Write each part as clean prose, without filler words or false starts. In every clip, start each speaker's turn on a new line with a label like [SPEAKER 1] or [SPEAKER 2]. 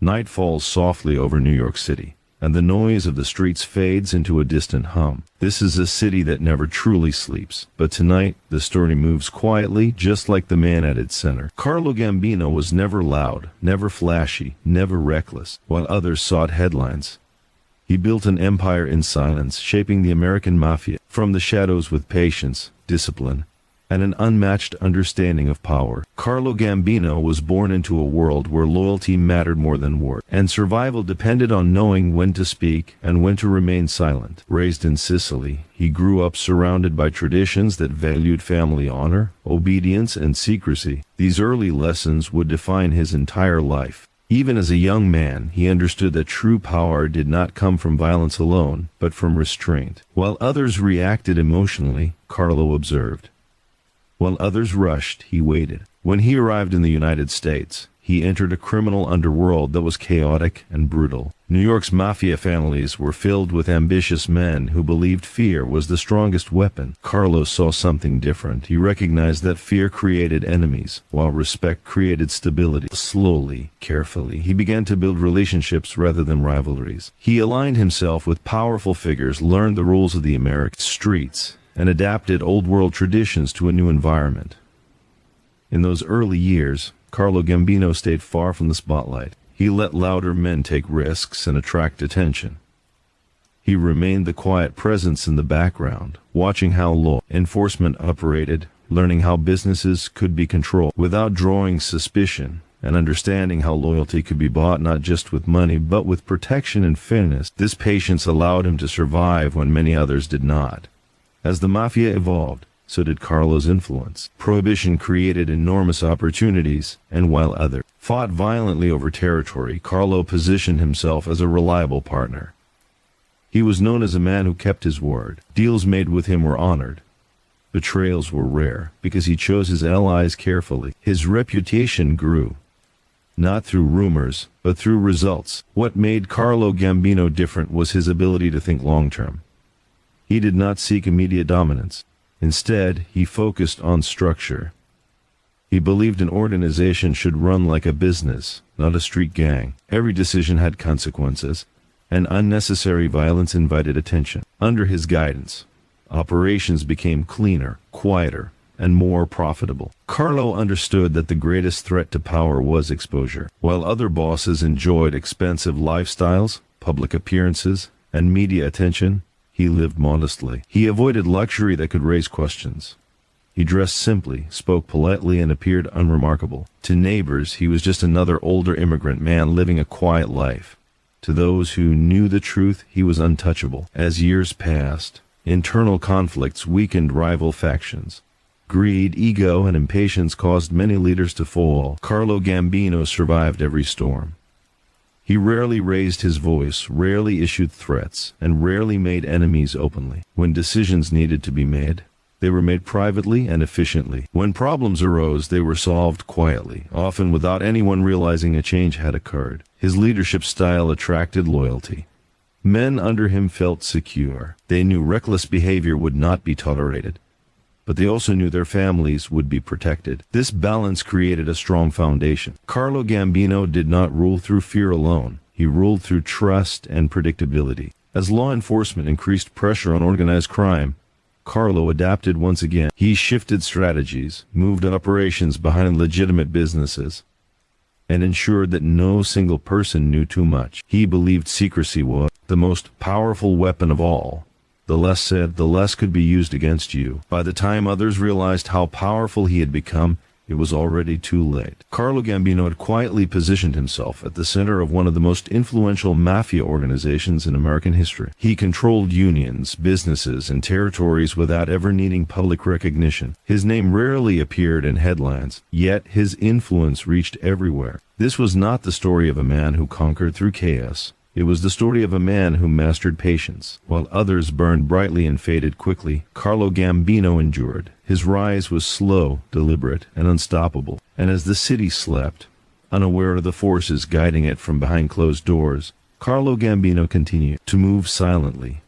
[SPEAKER 1] Night falls softly over New York City, and the noise of the streets fades into a distant hum. This is a city that never truly sleeps, but tonight the story moves quietly, just like the man at its center. Carlo Gambino was never loud, never flashy, never reckless, while others sought headlines. He built an empire in silence, shaping the American Mafia from the shadows with patience, discipline, and an unmatched understanding of power. Carlo Gambino was born into a world where loyalty mattered more than words, and survival depended on knowing when to speak and when to remain silent. Raised in Sicily, he grew up surrounded by traditions that valued family honor, obedience, and secrecy. These early lessons would define his entire life. Even as a young man, he understood that true power did not come from violence alone, but from restraint. While others reacted emotionally, Carlo observed. While others rushed, he waited. When he arrived in the United States, he entered a criminal underworld that was chaotic and brutal. New York's mafia families were filled with ambitious men who believed fear was the strongest weapon. Carlo saw something different. He recognized that fear created enemies, while respect created stability. Slowly, carefully, he began to build relationships rather than rivalries. He aligned himself with powerful figures, learned the rules of the American streets, and adapted old-world traditions to a new environment. In those early years, Carlo Gambino stayed far from the spotlight. He let louder men take risks and attract attention. He remained the quiet presence in the background, watching how law enforcement operated, learning how businesses could be controlled without drawing suspicion, and understanding how loyalty could be bought not just with money but with protection and fairness. This patience allowed him to survive when many others did not. As the Mafia evolved, so did Carlo's influence. Prohibition created enormous opportunities, and while others fought violently over territory, Carlo positioned himself as a reliable partner. He was known as a man who kept his word. Deals made with him were honored. Betrayals were rare, because he chose his allies carefully. His reputation grew, not through rumors, but through results. What made Carlo Gambino different was his ability to think long-term. He did not seek immediate dominance. Instead, he focused on structure. He believed an organization should run like a business, not a street gang. Every decision had consequences, and unnecessary violence invited attention. Under his guidance, operations became cleaner, quieter, and more profitable. Carlo understood that the greatest threat to power was exposure. While other bosses enjoyed expensive lifestyles, public appearances, and media attention, he lived modestly. He avoided luxury that could raise questions. He dressed simply, spoke politely, and appeared unremarkable. To neighbors, he was just another older immigrant man living a quiet life. To those who knew the truth, he was untouchable. As years passed, internal conflicts weakened rival factions. Greed, ego, and impatience caused many leaders to fall. Carlo Gambino survived every storm. He rarely raised his voice, rarely issued threats, and rarely made enemies openly. When decisions needed to be made, they were made privately and efficiently. When problems arose, they were solved quietly, often without anyone realizing a change had occurred. His leadership style attracted loyalty. Men under him felt secure. They knew reckless behavior would not be tolerated, but they also knew their families would be protected. This balance created a strong foundation. Carlo Gambino did not rule through fear alone. He ruled through trust and predictability. As law enforcement increased pressure on organized crime, Carlo adapted once again. He shifted strategies, moved operations behind legitimate businesses, and ensured that no single person knew too much. He believed secrecy was the most powerful weapon of all. The less said, the less could be used against you. By the time others realized how powerful he had become, it was already too late. Carlo Gambino had quietly positioned himself at the center of one of the most influential mafia organizations in American history. He controlled unions, businesses, and territories without ever needing public recognition. His name rarely appeared in headlines, yet his influence reached everywhere. This was not the story of a man who conquered through chaos. It was the story of a man who mastered patience. While others burned brightly and faded quickly, Carlo Gambino endured. His rise was slow, deliberate, and unstoppable. And as the city slept, unaware of the forces guiding it from behind closed doors, Carlo Gambino continued to move silently,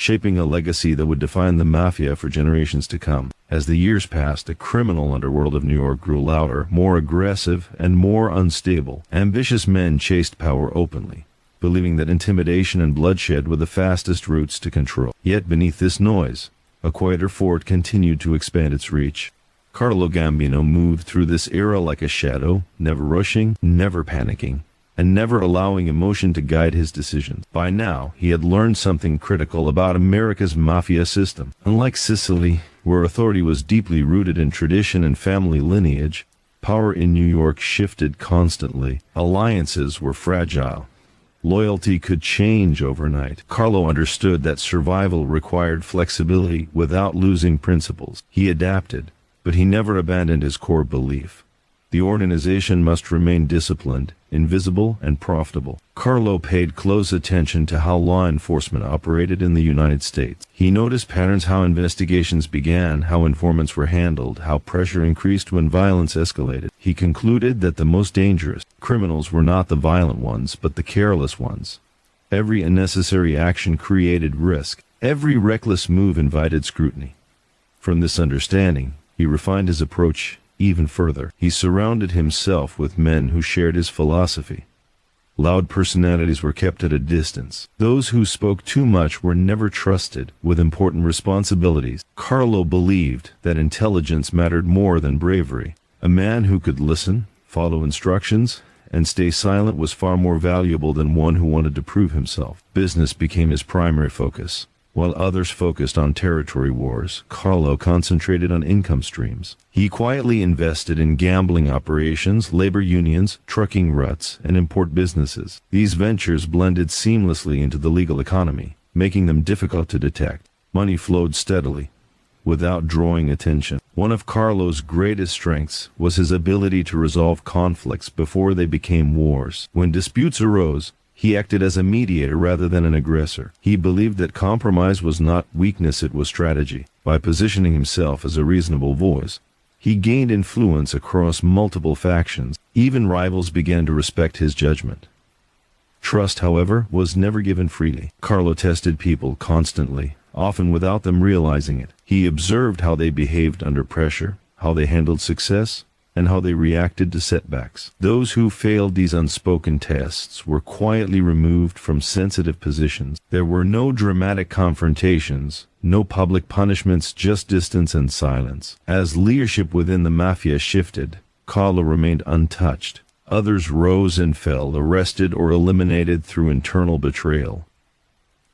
[SPEAKER 1] shaping a legacy that would define the Mafia for generations to come. As the years passed, the criminal underworld of New York grew louder, more aggressive, and more unstable. Ambitious men chased power openly, believing that intimidation and bloodshed were the fastest routes to control. Yet beneath this noise, a quieter fort continued to expand its reach. Carlo Gambino moved through this era like a shadow, never rushing, never panicking, and never allowing emotion to guide his decisions. By now, he had learned something critical about America's mafia system. Unlike Sicily, where authority was deeply rooted in tradition and family lineage, power in New York shifted constantly. Alliances were fragile. Loyalty could change overnight. Carlo understood that survival required flexibility without losing principles. He adapted, but he never abandoned his core belief. The organization must remain disciplined, invisible, and profitable. Carlo paid close attention to how law enforcement operated in the United States. He noticed patterns: how investigations began, how informants were handled, how pressure increased when violence escalated. He concluded that the most dangerous criminals were not the violent ones, but the careless ones. Every unnecessary action created risk. Every reckless move invited scrutiny. From this understanding, he refined his approach even further. He surrounded himself with men who shared his philosophy. Loud personalities were kept at a distance. Those who spoke too much were never trusted with important responsibilities. Carlo believed that intelligence mattered more than bravery. A man who could listen, follow instructions, and stay silent was far more valuable than one who wanted to prove himself. Business became his primary focus. While others focused on territory wars, Carlo concentrated on income streams. He quietly invested in gambling operations, labor unions, trucking ruts, and import businesses. These ventures blended seamlessly into the legal economy, making them difficult to detect. Money flowed steadily, without drawing attention. One of Carlo's greatest strengths was his ability to resolve conflicts before they became wars. When disputes arose, he acted as a mediator rather than an aggressor. He believed that compromise was not weakness, it was strategy. By positioning himself as a reasonable voice, he gained influence across multiple factions. Even rivals began to respect his judgment. Trust, however, was never given freely. Carlo tested people constantly, often without them realizing it. He observed how they behaved under pressure, how they handled success, and how they reacted to setbacks. Those who failed these unspoken tests were quietly removed from sensitive positions. There were no dramatic confrontations, no public punishments, just distance and silence. As leadership within the Mafia shifted, Carlo remained untouched. Others rose and fell, arrested or eliminated through internal betrayal.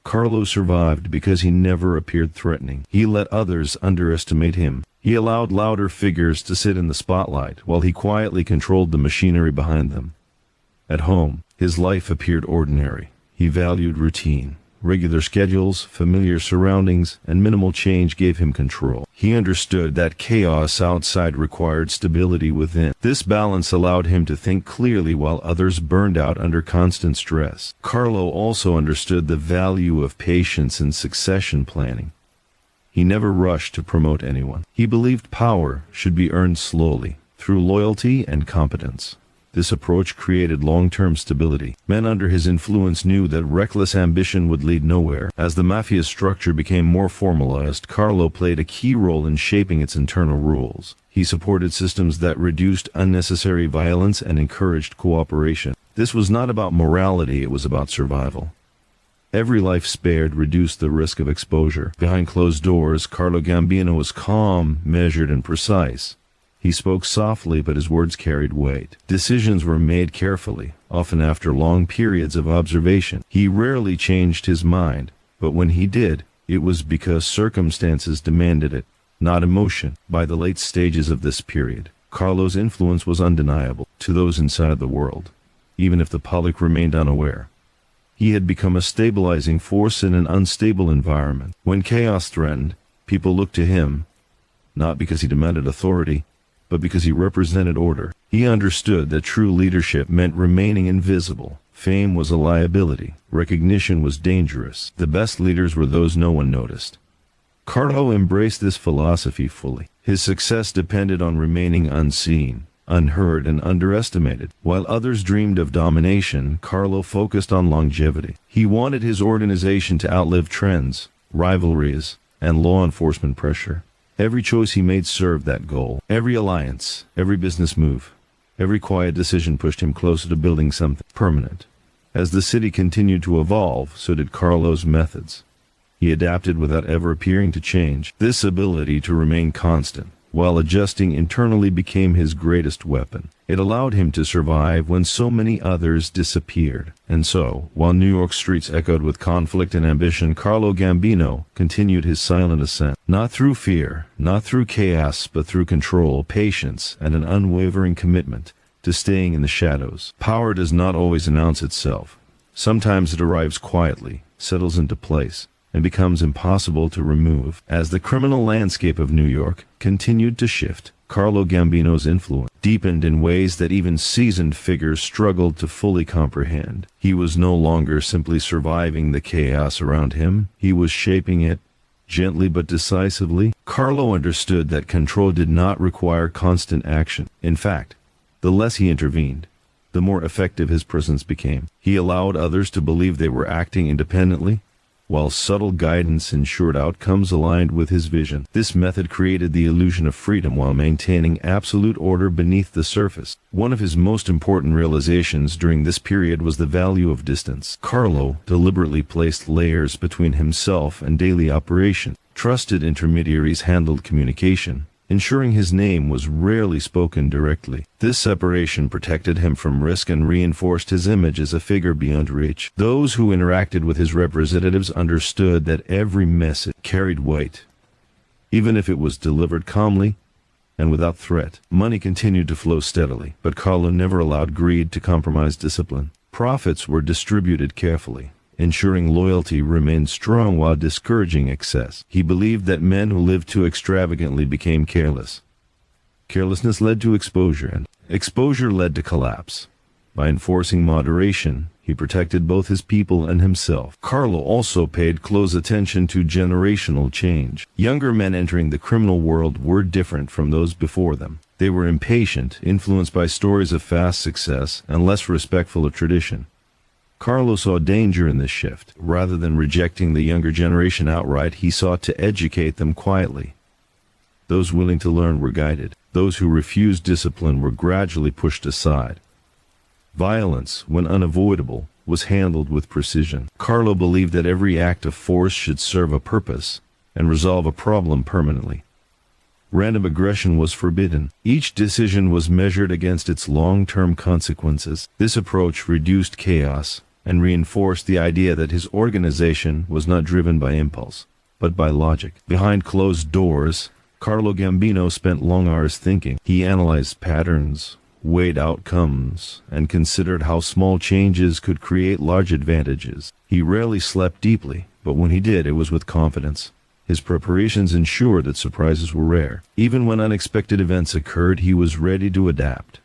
[SPEAKER 1] Carlo survived because he never appeared threatening. He let others underestimate him. He allowed louder figures to sit in the spotlight while he quietly controlled the machinery behind them. At home, his life appeared ordinary. He valued routine. Regular schedules, familiar surroundings, and minimal change gave him control. He understood that chaos outside required stability within. This balance allowed him to think clearly while others burned out under constant stress. Carlo also understood the value of patience and succession planning. He never rushed to promote anyone. He believed power should be earned slowly, through loyalty and competence. This approach created long-term stability. Men under his influence knew that reckless ambition would lead nowhere. As the Mafia's structure became more formalized, Carlo played a key role in shaping its internal rules. He supported systems that reduced unnecessary violence and encouraged cooperation. This was not about morality, it was about survival. Every life spared reduced the risk of exposure. Behind closed doors, Carlo Gambino was calm, measured, and precise. He spoke softly, but his words carried weight. Decisions were made carefully, often after long periods of observation. He rarely changed his mind, but when he did, it was because circumstances demanded it, not emotion. By the late stages of this period, Carlo's influence was undeniable to those inside the world, even if the public remained unaware. He had become a stabilizing force in an unstable environment. When chaos threatened, people looked to him, not because he demanded authority, but because he represented order. He understood that true leadership meant remaining invisible. Fame was a liability. Recognition was dangerous. The best leaders were those no one noticed. Carlo embraced this philosophy fully. His success depended on remaining unseen, unheard, and underestimated. While others dreamed of domination, Carlo focused on longevity. He wanted his organization to outlive trends, rivalries, and law enforcement pressure. Every choice he made served that goal. Every alliance, every business move, every quiet decision pushed him closer to building something permanent. As the city continued to evolve, so did Carlo's methods. He adapted without ever appearing to change. This ability to remain constant, while adjusting internally, became his greatest weapon. It allowed him to survive when so many others disappeared. And so, while New York streets echoed with conflict and ambition, Carlo Gambino continued his silent ascent. Not through fear, not through chaos, but through control, patience, and an unwavering commitment to staying in the shadows. Power does not always announce itself. Sometimes it arrives quietly, settles into place, and becomes impossible to remove. As the criminal landscape of New York continued to shift, Carlo Gambino's influence deepened in ways that even seasoned figures struggled to fully comprehend. He was no longer simply surviving the chaos around him, he was shaping it, gently but decisively. Carlo understood that control did not require constant action. In fact, the less he intervened, the more effective his presence became. He allowed others to believe they were acting independently, while subtle guidance ensured outcomes aligned with his vision. This method created the illusion of freedom while maintaining absolute order beneath the surface. One of his most important realizations during this period was the value of distance. Carlo deliberately placed layers between himself and daily operation. Trusted intermediaries handled communication, ensuring his name was rarely spoken directly. This separation protected him from risk and reinforced his image as a figure beyond reach. Those who interacted with his representatives understood that every message carried weight, even if it was delivered calmly and without threat. Money continued to flow steadily, but Carlo never allowed greed to compromise discipline. Profits were distributed carefully, ensuring loyalty remained strong while discouraging excess. He believed that men who lived too extravagantly became careless. Carelessness led to exposure, and exposure led to collapse. By enforcing moderation, he protected both his people and himself. Carlo also paid close attention to generational change. Younger men entering the criminal world were different from those before them. They were impatient, influenced by stories of fast success, and less respectful of tradition. Carlo saw danger in this shift. Rather than rejecting the younger generation outright, he sought to educate them quietly. Those willing to learn were guided. Those who refused discipline were gradually pushed aside. Violence, when unavoidable, was handled with precision. Carlo believed that every act of force should serve a purpose and resolve a problem permanently. Random aggression was forbidden. Each decision was measured against its long-term consequences. This approach reduced chaos and reinforced the idea that his organization was not driven by impulse, but by logic. Behind closed doors, Carlo Gambino spent long hours thinking. He analyzed patterns, weighed outcomes, and considered how small changes could create large advantages. He rarely slept deeply, but when he did, it was with confidence. His preparations ensured that surprises were rare. Even when unexpected events occurred, he was ready to adapt.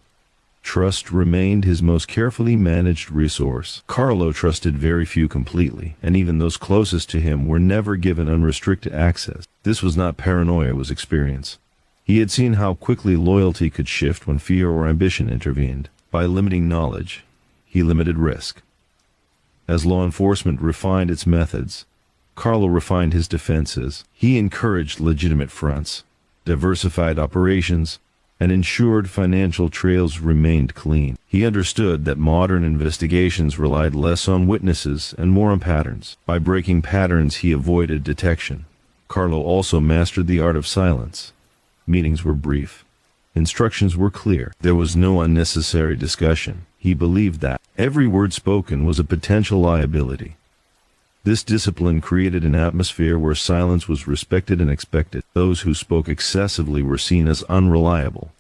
[SPEAKER 1] Trust remained his most carefully managed resource. Carlo trusted very few completely, and even those closest to him were never given unrestricted access. This was not paranoia, it was experience. He had seen how quickly loyalty could shift when fear or ambition intervened. By limiting knowledge, he limited risk. As law enforcement refined its methods, Carlo refined his defenses. He encouraged legitimate fronts, diversified operations, and ensured financial trails remained clean. He understood that modern investigations relied less on witnesses and more on patterns. By breaking patterns, he avoided detection. Carlo also mastered the art of silence. Meetings were brief. Instructions were clear. There was no unnecessary discussion. He believed that every word spoken was a potential liability. This discipline created an atmosphere where silence was respected and expected. Those who spoke excessively were seen as unreliable.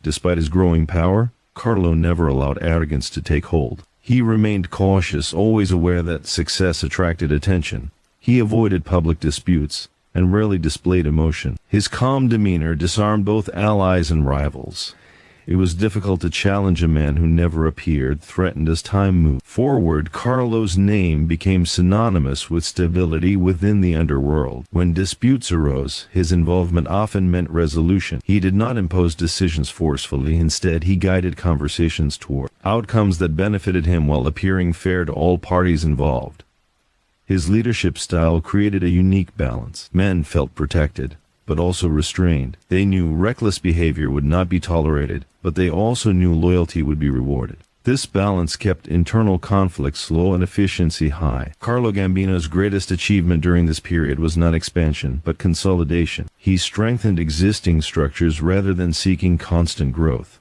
[SPEAKER 1] Despite his growing power, Carlo never allowed arrogance to take hold. He remained cautious, always aware that success attracted attention. He avoided public disputes and rarely displayed emotion. His calm demeanor disarmed both allies and rivals. It was difficult to challenge a man who never appeared threatened. As time moved forward, Carlo's name became synonymous with stability within the underworld. When disputes arose, his involvement often meant resolution. He did not impose decisions forcefully. Instead, he guided conversations toward outcomes that benefited him while appearing fair to all parties involved. His leadership style created a unique balance. Men felt protected, but also restrained. They knew reckless behavior would not be tolerated, but they also knew loyalty would be rewarded. This balance kept internal conflicts low and efficiency high. Carlo Gambino's greatest achievement during this period was not expansion, but consolidation. He strengthened existing structures rather than seeking constant growth.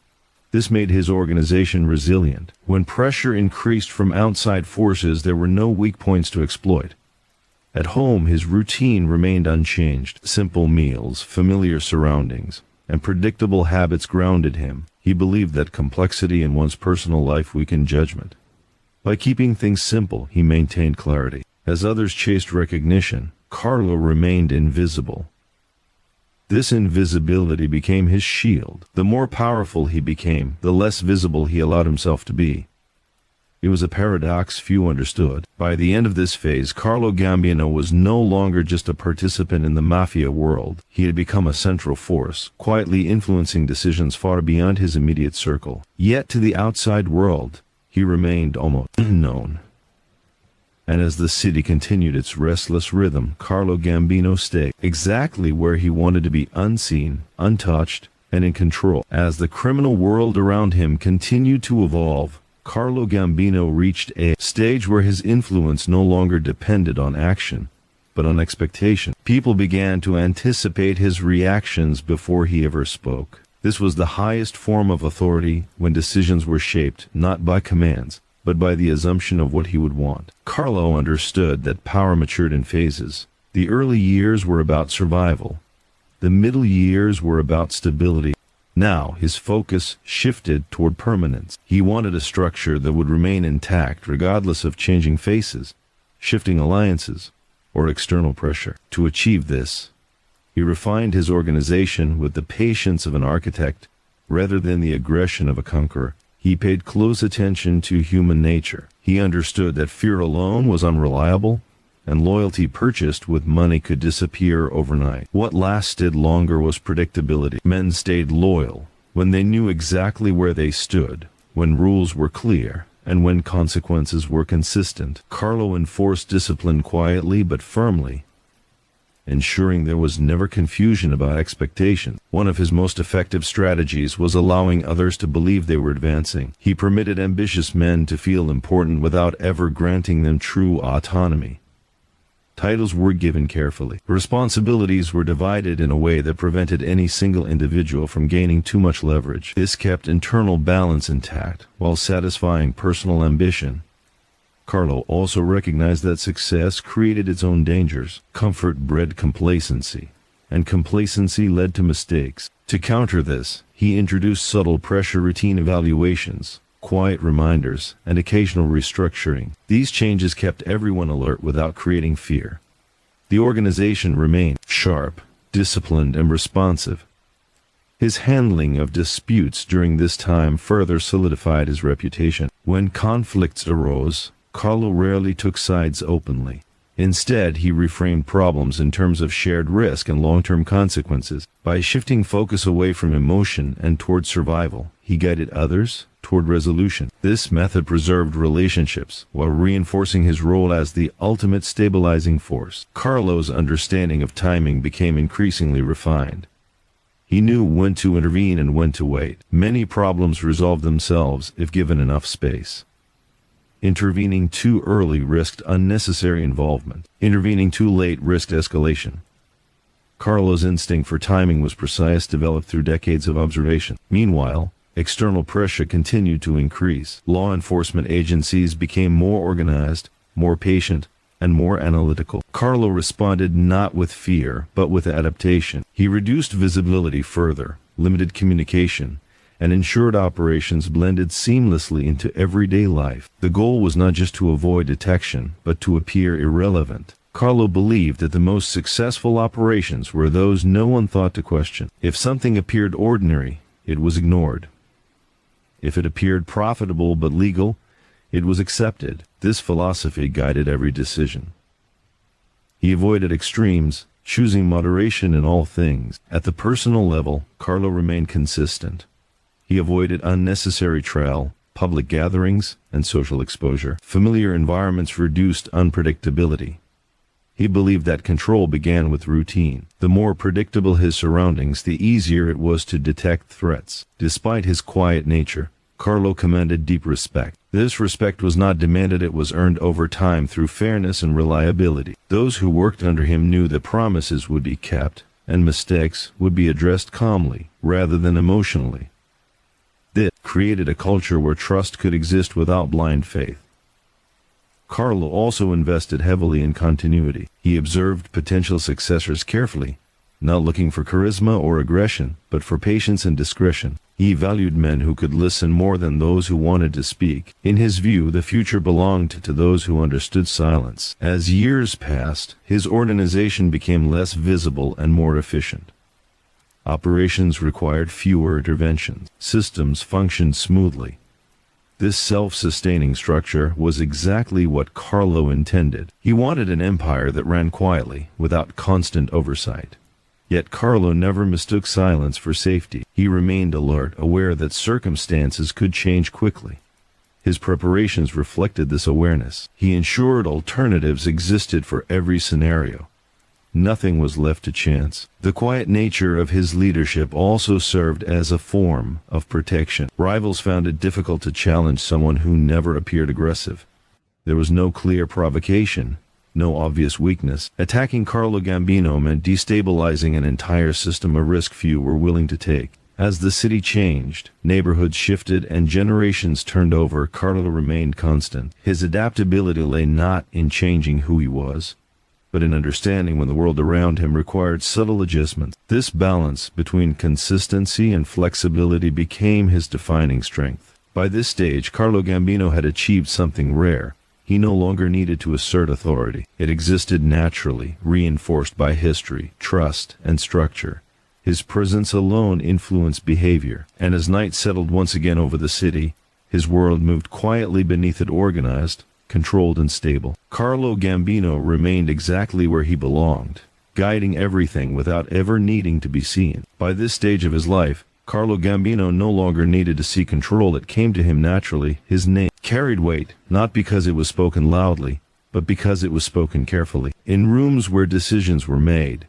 [SPEAKER 1] This made his organization resilient. When pressure increased from outside forces, there were no weak points to exploit. At home, his routine remained unchanged. Simple meals, familiar surroundings, and predictable habits grounded him. He believed that complexity in one's personal life weakened judgment. By keeping things simple, he maintained clarity. As others chased recognition, Carlo remained invisible. This invisibility became his shield. The more powerful he became, the less visible he allowed himself to be. It was a paradox few understood. By the end of this phase, Carlo Gambino was no longer just a participant in the Mafia world. He had become a central force, quietly influencing decisions far beyond his immediate circle. Yet to the outside world, he remained almost unknown. And as the city continued its restless rhythm, Carlo Gambino stayed exactly where he wanted to be, unseen, untouched, and in control. As the criminal world around him continued to evolve, Carlo Gambino reached a stage where his influence no longer depended on action, but on expectation. People began to anticipate his reactions before he ever spoke. This was the highest form of authority, when decisions were shaped not by commands, but by the assumption of what he would want. Carlo understood that power matured in phases. The early years were about survival. The middle years were about stability. Now, his focus shifted toward permanence. He wanted a structure that would remain intact regardless of changing faces, shifting alliances, or external pressure. To achieve this, he refined his organization with the patience of an architect rather than the aggression of a conqueror. He paid close attention to human nature. He understood that fear alone was unreliable, and loyalty purchased with money could disappear overnight. What lasted longer was predictability. Men stayed loyal when they knew exactly where they stood, when rules were clear, and when consequences were consistent. Carlo enforced discipline quietly but firmly, ensuring there was never confusion about expectations. One of his most effective strategies was allowing others to believe they were advancing. He permitted ambitious men to feel important without ever granting them true autonomy. Titles were given carefully. Responsibilities were divided in a way that prevented any single individual from gaining too much leverage. This kept internal balance intact, while satisfying personal ambition. Carlo also recognized that success created its own dangers. Comfort bred complacency, and complacency led to mistakes. To counter this, he introduced subtle pressure routine evaluations, quiet reminders, and occasional restructuring. These changes kept everyone alert without creating fear. The organization remained sharp, disciplined, and responsive. His handling of disputes during this time further solidified his reputation. When conflicts arose, Carlo rarely took sides openly. Instead, he reframed problems in terms of shared risk and long-term consequences. By shifting focus away from emotion and toward survival, he guided others toward resolution. This method preserved relationships while reinforcing his role as the ultimate stabilizing force. Carlo's understanding of timing became increasingly refined. He knew when to intervene and when to wait. Many problems resolved themselves if given enough space. Intervening too early risked unnecessary involvement. Intervening too late risked escalation. Carlo's instinct for timing was precise, developed through decades of observation. Meanwhile, external pressure continued to increase. Law enforcement agencies became more organized, more patient, and more analytical. Carlo responded not with fear, but with adaptation. He reduced visibility further, limited communication, and ensured operations blended seamlessly into everyday life. The goal was not just to avoid detection, but to appear irrelevant. Carlo believed that the most successful operations were those no one thought to question. If something appeared ordinary, it was ignored. If it appeared profitable but legal, it was accepted. This philosophy guided every decision. He avoided extremes, choosing moderation in all things. At the personal level, Carlo remained consistent. He avoided unnecessary trial, public gatherings, and social exposure. Familiar environments reduced unpredictability. He believed that control began with routine. The more predictable his surroundings, the easier it was to detect threats. Despite his quiet nature, Carlo commanded deep respect. This respect was not demanded, it was earned over time through fairness and reliability. Those who worked under him knew that promises would be kept, and mistakes would be addressed calmly, rather than emotionally. This created a culture where trust could exist without blind faith. Carlo also invested heavily in continuity. He observed potential successors carefully, not looking for charisma or aggression, but for patience and discretion. He valued men who could listen more than those who wanted to speak. In his view, the future belonged to those who understood silence. As years passed, his organization became less visible and more efficient. Operations required fewer interventions. Systems functioned smoothly. This self-sustaining structure was exactly what Carlo intended. He wanted an empire that ran quietly, without constant oversight. Yet Carlo never mistook silence for safety. He remained alert, aware that circumstances could change quickly. His preparations reflected this awareness. He ensured alternatives existed for every scenario. Nothing was left to chance. The quiet nature of his leadership also served as a form of protection. Rivals found it difficult to challenge someone who never appeared aggressive. There was no clear provocation, no obvious weakness. Attacking Carlo Gambino meant destabilizing an entire system, a risk few were willing to take. As the city changed, neighborhoods shifted, and generations turned over, Carlo remained constant. His adaptability lay not in changing who he was, but in understanding when the world around him required subtle adjustments. This balance between consistency and flexibility became his defining strength. By this stage, Carlo Gambino had achieved something rare. He no longer needed to assert authority. It existed naturally, reinforced by history, trust, and structure. His presence alone influenced behavior, and as night settled once again over the city, his world moved quietly beneath it, organized, controlled, and stable. Carlo Gambino remained exactly where he belonged, guiding everything without ever needing to be seen. By this stage of his life, Carlo Gambino no longer needed to seek control. It came to him naturally. His name carried weight, not because it was spoken loudly, but because it was spoken carefully. In rooms where decisions were made,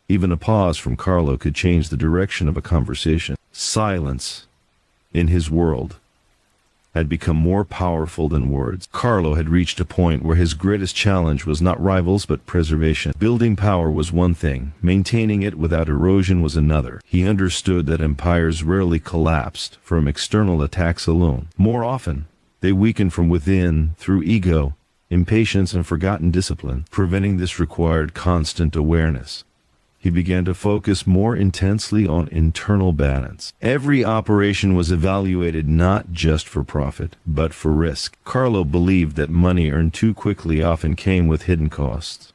[SPEAKER 1] even a pause from Carlo could change the direction of a conversation. Silence, in his world, had become more powerful than words. Carlo had reached a point where his greatest challenge was not rivals but preservation. Building power was one thing, maintaining it without erosion was another. He understood that empires rarely collapsed from external attacks alone. More often, they weakened from within through ego, impatience, and forgotten discipline. Preventing this required constant awareness. He began to focus more intensely on internal balance. Every operation was evaluated not just for profit, but for risk. Carlo believed that money earned too quickly often came with hidden costs.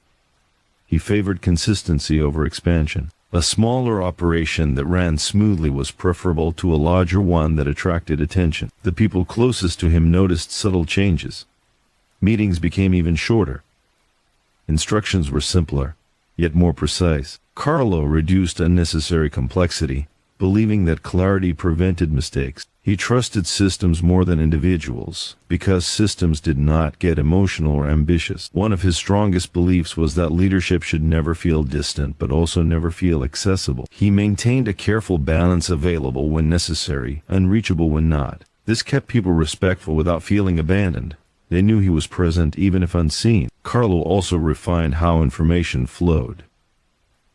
[SPEAKER 1] He favored consistency over expansion. A smaller operation that ran smoothly was preferable to a larger one that attracted attention. The people closest to him noticed subtle changes. Meetings became even shorter. Instructions were simpler, yet more precise. Carlo reduced unnecessary complexity, believing that clarity prevented mistakes. He trusted systems more than individuals, because systems did not get emotional or ambitious. One of his strongest beliefs was that leadership should never feel distant, but also never feel accessible. He maintained a careful balance, available when necessary, unreachable when not. This kept people respectful without feeling abandoned. They knew he was present even if unseen. Carlo also refined how information flowed.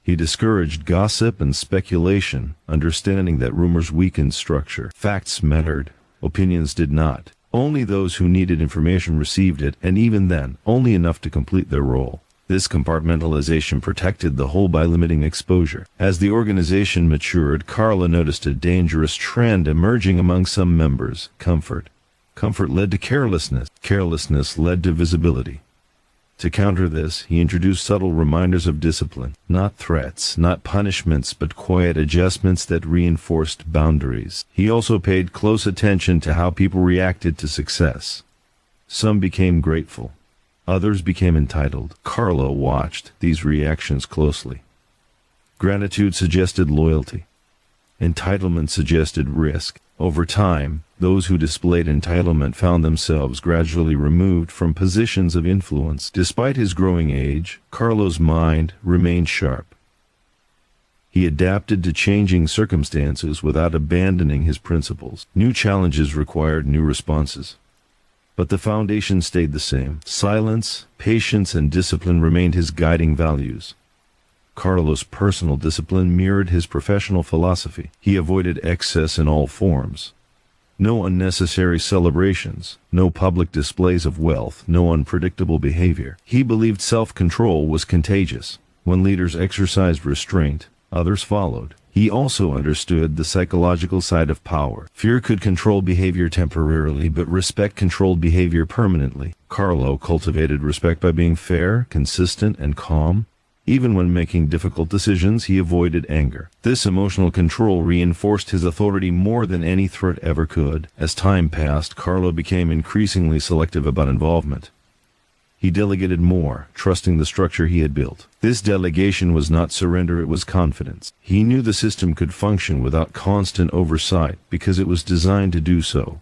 [SPEAKER 1] He discouraged gossip and speculation, understanding that rumors weakened structure. Facts mattered, opinions did not. Only those who needed information received it, and even then, only enough to complete their role. This compartmentalization protected the whole by limiting exposure. As the organization matured, Carlo noticed a dangerous trend emerging among some members: comfort. Comfort led to carelessness. Carelessness led to visibility. To counter this, he introduced subtle reminders of discipline. Not threats, not punishments, but quiet adjustments that reinforced boundaries. He also paid close attention to how people reacted to success. Some became grateful. Others became entitled. Carlo watched these reactions closely. Gratitude suggested loyalty. Entitlement suggested risk. Over time, Those who displayed entitlement found themselves gradually removed from positions of influence. Despite his growing age, Carlo's mind remained sharp. He adapted to changing circumstances without abandoning his principles. New challenges required new responses. But the foundation stayed the same. Silence, patience, and discipline remained his guiding values. Carlo's personal discipline mirrored his professional philosophy. He avoided excess in all forms. No unnecessary celebrations, no public displays of wealth, no unpredictable behavior. He believed self-control was contagious. When leaders exercised restraint, others followed. He also understood the psychological side of power. Fear could control behavior temporarily, but respect controlled behavior permanently. Carlo cultivated respect by being fair, consistent, and calm. Even when making difficult decisions, he avoided anger. This emotional control reinforced his authority more than any threat ever could. As time passed, Carlo became increasingly selective about involvement. He delegated more, trusting the structure he had built. This delegation was not surrender, it was confidence. He knew the system could function without constant oversight because it was designed to do so.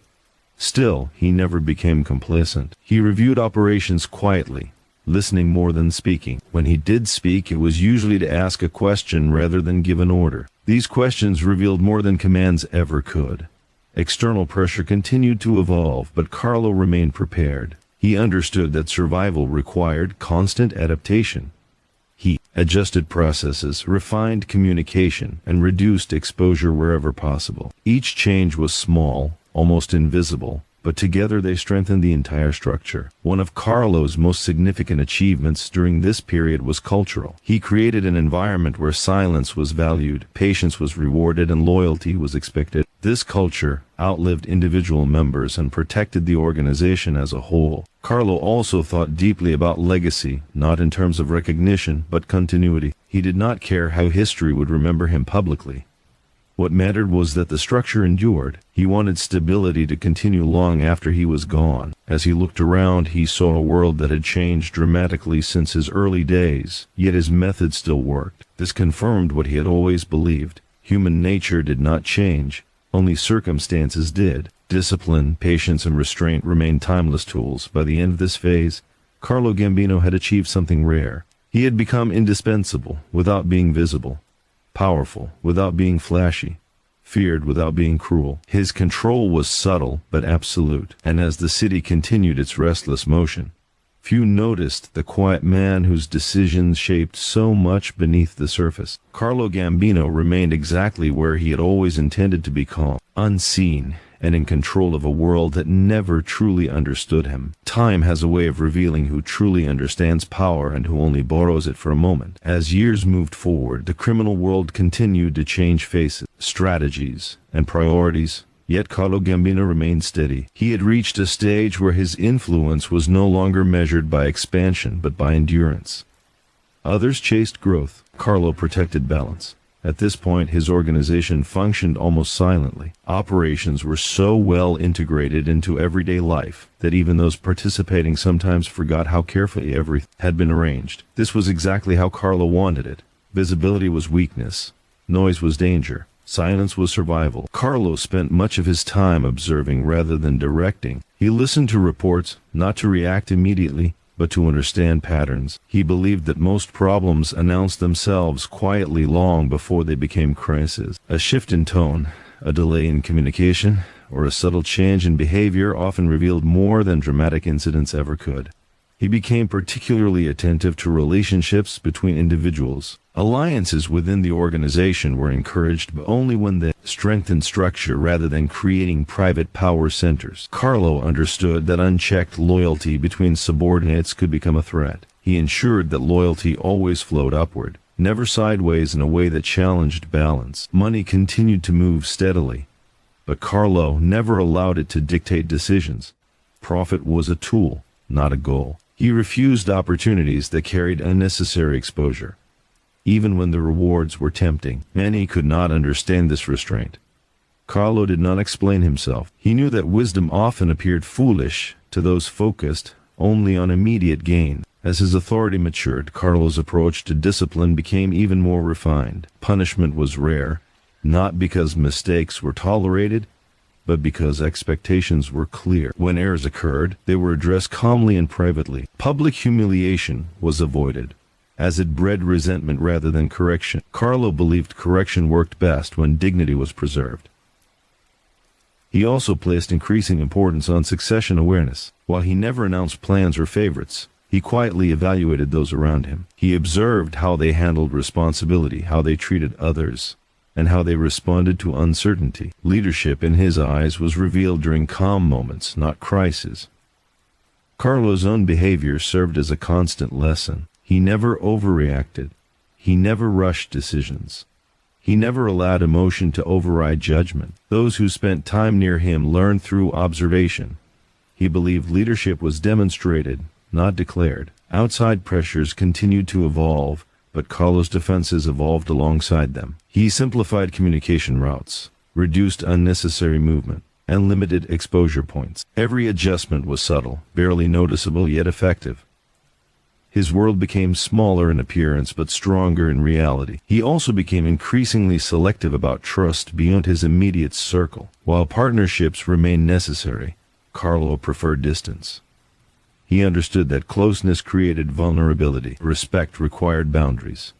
[SPEAKER 1] Still, he never became complacent. He reviewed operations quietly, listening more than speaking. When he did speak, it was usually to ask a question rather than give an order. These questions revealed more than commands ever could. External pressure continued to evolve, but Carlo remained prepared. He understood that survival required constant adaptation. He adjusted processes, refined communication, and reduced exposure wherever possible. Each change was small, almost invisible, but together they strengthened the entire structure. One of Carlo's most significant achievements during this period was cultural. He created an environment where silence was valued, patience was rewarded, and loyalty was expected. This culture outlived individual members and protected the organization as a whole. Carlo also thought deeply about legacy, not in terms of recognition, but continuity. He did not care how history would remember him publicly. What mattered was that the structure endured. He wanted stability to continue long after he was gone. As he looked around, he saw a world that had changed dramatically since his early days, yet his method still worked. This confirmed what he had always believed. Human nature did not change, only circumstances did. Discipline, patience, and restraint remained timeless tools. By the end of this phase, Carlo Gambino had achieved something rare. He had become indispensable without being visible. Powerful without being flashy, feared without being cruel. His control was subtle but absolute, and as the city continued its restless motion, few noticed the quiet man whose decisions shaped so much beneath the surface. Carlo Gambino remained exactly where he had always intended to be, calm, unseen, and in control of a world that never truly understood him. Time has a way of revealing who truly understands power and who only borrows it for a moment. As years moved forward, the criminal world continued to change faces, strategies, and priorities, yet Carlo Gambino remained steady. He had reached a stage where his influence was no longer measured by expansion but by endurance. Others chased growth. Carlo protected balance. At this point, his organization functioned almost silently. Operations were so well integrated into everyday life that even those participating sometimes forgot how carefully everything had been arranged. This was exactly how Carlo wanted it. Visibility was weakness. Noise was danger. Silence was survival. Carlo spent much of his time observing rather than directing. He listened to reports, not to react immediately, but to understand patterns. He believed that most problems announced themselves quietly long before they became crises. A shift in tone, a delay in communication, or a subtle change in behavior often revealed more than dramatic incidents ever could. He became particularly attentive to relationships between individuals. Alliances within the organization were encouraged, but only when they strengthened structure rather than creating private power centers. Carlo understood that unchecked loyalty between subordinates could become a threat. He ensured that loyalty always flowed upward, never sideways, in a way that challenged balance. Money continued to move steadily, but Carlo never allowed it to dictate decisions. Profit was a tool, not a goal. He refused opportunities that carried unnecessary exposure. Even when the rewards were tempting, many could not understand this restraint. Carlo did not explain himself. He knew that wisdom often appeared foolish to those focused only on immediate gain. As his authority matured, Carlo's approach to discipline became even more refined. Punishment was rare, not because mistakes were tolerated, but because expectations were clear. When errors occurred, they were addressed calmly and privately. Public humiliation was avoided, as it bred resentment rather than correction. Carlo believed correction worked best when dignity was preserved. He also placed increasing importance on succession awareness. While he never announced plans or favorites, he quietly evaluated those around him. He observed how they handled responsibility, how they treated others, and how they responded to uncertainty. Leadership, in his eyes, was revealed during calm moments, not crises. Carlo's own behavior served as a constant lesson. He never overreacted. He never rushed decisions. He never allowed emotion to override judgment. Those who spent time near him learned through observation. He believed leadership was demonstrated, not declared. Outside pressures continued to evolve, but Carlo's defenses evolved alongside them. He simplified communication routes, reduced unnecessary movement, and limited exposure points. Every adjustment was subtle, barely noticeable yet effective. His world became smaller in appearance but stronger in reality. He also became increasingly selective about trust beyond his immediate circle. While partnerships remained necessary, Carlo preferred distance. He understood that closeness created vulnerability. Respect required boundaries.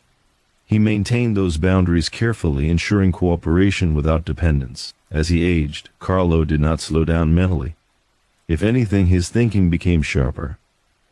[SPEAKER 1] He maintained those boundaries carefully, ensuring cooperation without dependence. As he aged, Carlo did not slow down mentally. If anything, his thinking became sharper.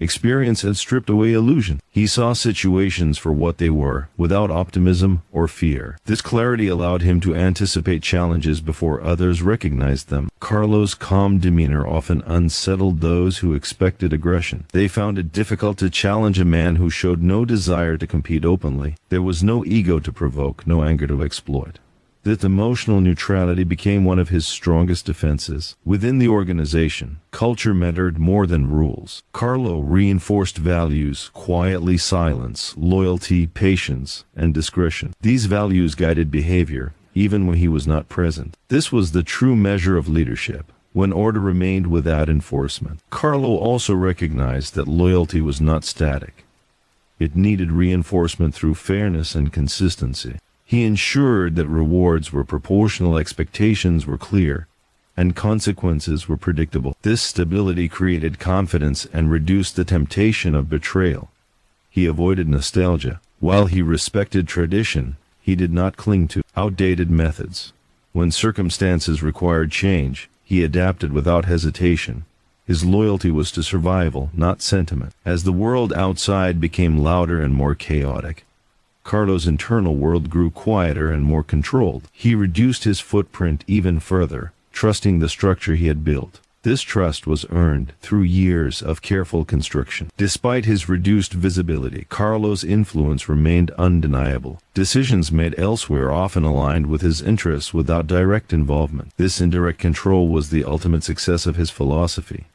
[SPEAKER 1] Experience had stripped away illusion. He saw situations for what they were, without optimism or fear. This clarity allowed him to anticipate challenges before others recognized them. Carlo's calm demeanor often unsettled those who expected aggression. They found it difficult to challenge a man who showed no desire to compete openly. There was no ego to provoke, no anger to exploit. That emotional neutrality became one of his strongest defenses. Within the organization, culture mattered more than rules. Carlo reinforced values: quietly, silence, loyalty, patience, and discretion. These values guided behavior, even when he was not present. This was the true measure of leadership, when order remained without enforcement. Carlo also recognized that loyalty was not static. It needed reinforcement through fairness and consistency. He ensured that rewards were proportional, expectations were clear, and consequences were predictable. This stability created confidence and reduced the temptation of betrayal. He avoided nostalgia. While he respected tradition, he did not cling to outdated methods. When circumstances required change, he adapted without hesitation. His loyalty was to survival, not sentiment. As the world outside became louder and more chaotic, Carlo's internal world grew quieter and more controlled. He reduced his footprint even further, trusting the structure he had built. This trust was earned through years of careful construction. Despite his reduced visibility, Carlo's influence remained undeniable. Decisions made elsewhere often aligned with his interests without direct involvement. This indirect control was the ultimate success of his philosophy.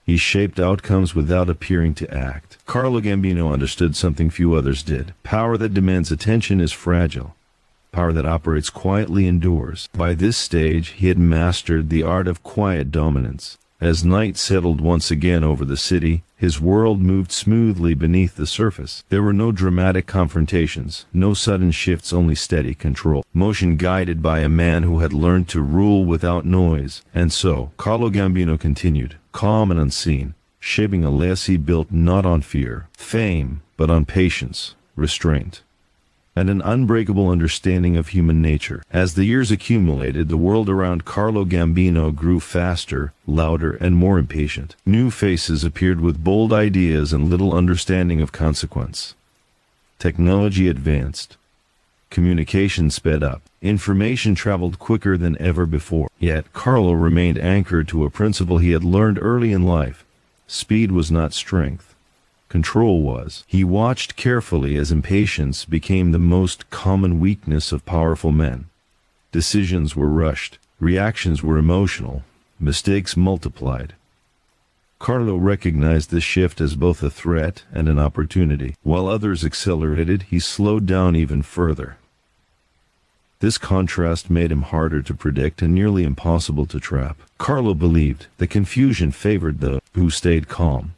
[SPEAKER 1] He shaped outcomes without appearing to act. Carlo Gambino understood something few others did. Power that demands attention is fragile. Power that operates quietly endures. By this stage, he had mastered the art of quiet dominance. As night settled once again over the city, his world moved smoothly beneath the surface. There were no dramatic confrontations, no sudden shifts, only steady control. Motion guided by a man who had learned to rule without noise. And so, Carlo Gambino continued, calm and unseen, shaping a legacy built not on fear, fame, but on patience, restraint, and an unbreakable understanding of human nature. As the years accumulated, the world around Carlo Gambino grew faster, louder, and more impatient. New faces appeared with bold ideas and little understanding of consequence. Technology advanced. Communication sped up. Information traveled quicker than ever before. Yet Carlo remained anchored to a principle he had learned early in life. Speed was not strength. Control was. He watched carefully as impatience became the most common weakness of powerful men. Decisions were rushed. Reactions were emotional. Mistakes multiplied. Carlo recognized this shift as both a threat and an opportunity. While others accelerated, he slowed down even further. This contrast made him harder to predict and nearly impossible to trap. Carlo believed the confusion favored those who stayed calm.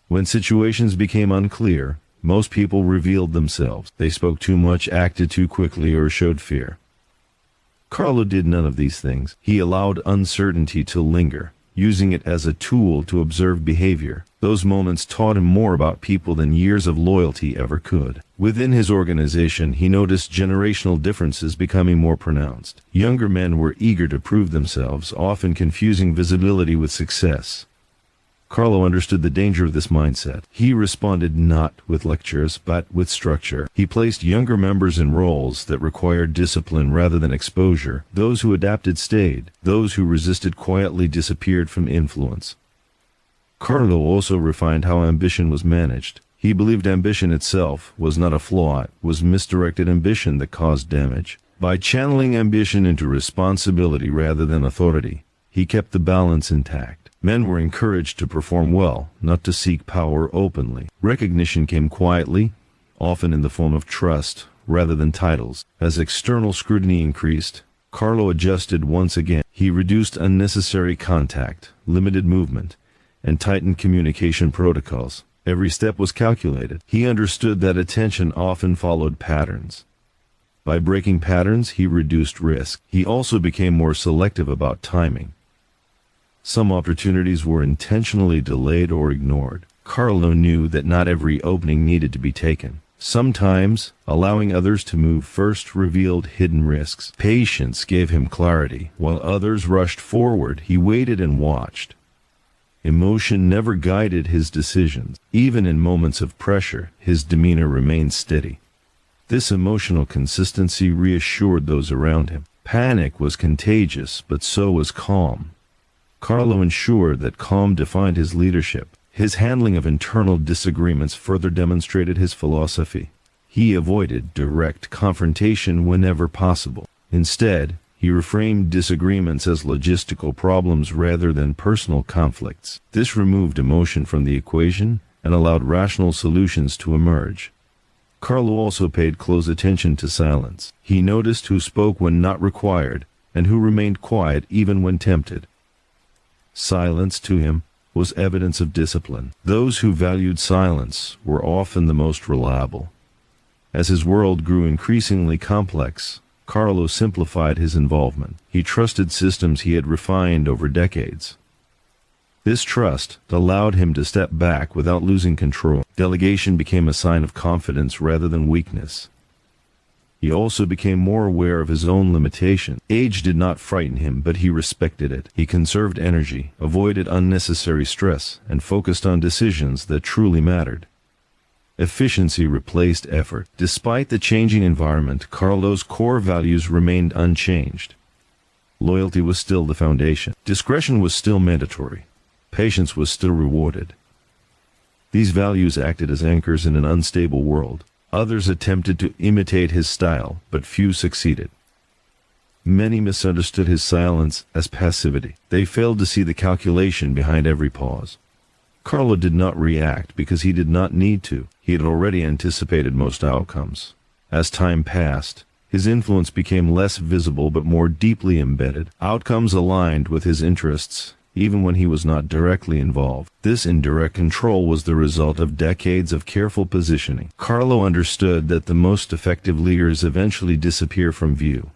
[SPEAKER 1] When situations became unclear, most people revealed themselves. They spoke too much, acted too quickly, or showed fear. Carlo did none of these things. He allowed uncertainty to linger, using it as a tool to observe behavior. Those moments taught him more about people than years of loyalty ever could. Within his organization, he noticed generational differences becoming more pronounced. Younger men were eager to prove themselves, often confusing visibility with success. Carlo understood the danger of this mindset. He responded not with lectures, but with structure. He placed younger members in roles that required discipline rather than exposure. Those who adapted stayed. Those who resisted quietly disappeared from influence. Carlo also refined how ambition was managed. He believed ambition itself was not a flaw, it was misdirected ambition that caused damage. By channeling ambition into responsibility rather than authority, he kept the balance intact. Men were encouraged to perform well, not to seek power openly. Recognition came quietly, often in the form of trust rather than titles. As external scrutiny increased, Carlo adjusted once again. He reduced unnecessary contact, limited movement, and tightened communication protocols. Every step was calculated. He understood that attention often followed patterns. By breaking patterns, he reduced risk. He also became more selective about timing. Some opportunities were intentionally delayed or ignored. Carlo knew that not every opening needed to be taken. Sometimes, allowing others to move first revealed hidden risks. Patience gave him clarity. While others rushed forward, he waited and watched. Emotion never guided his decisions. Even in moments of pressure, his demeanor remained steady. This emotional consistency reassured those around him. Panic was contagious, but so was calm. Carlo ensured that calm defined his leadership. His handling of internal disagreements further demonstrated his philosophy. He avoided direct confrontation whenever possible. Instead, he reframed disagreements as logistical problems rather than personal conflicts. This removed emotion from the equation and allowed rational solutions to emerge. Carlo also paid close attention to silence. He noticed who spoke when not required and who remained quiet even when tempted. Silence, to him, was evidence of discipline. Those who valued silence were often the most reliable. As his world grew increasingly complex, Carlo simplified his involvement. He trusted systems he had refined over decades. This trust allowed him to step back without losing control. Delegation became a sign of confidence rather than weakness. He also became more aware of his own limitation. Age did not frighten him, but he respected it. He conserved energy, avoided unnecessary stress, and focused on decisions that truly mattered. Efficiency replaced effort. Despite the changing environment, Carlo's core values remained unchanged. Loyalty was still the foundation. Discretion was still mandatory. Patience was still rewarded. These values acted as anchors in an unstable world. Others attempted to imitate his style, but few succeeded. Many misunderstood his silence as passivity. They failed to see the calculation behind every pause. Carlo did not react because he did not need to. He had already anticipated most outcomes. As time passed, his influence became less visible but more deeply embedded. Outcomes aligned with his interests, even when he was not directly involved. This indirect control was the result of decades of careful positioning. Carlo understood that the most effective leaders eventually disappear from view.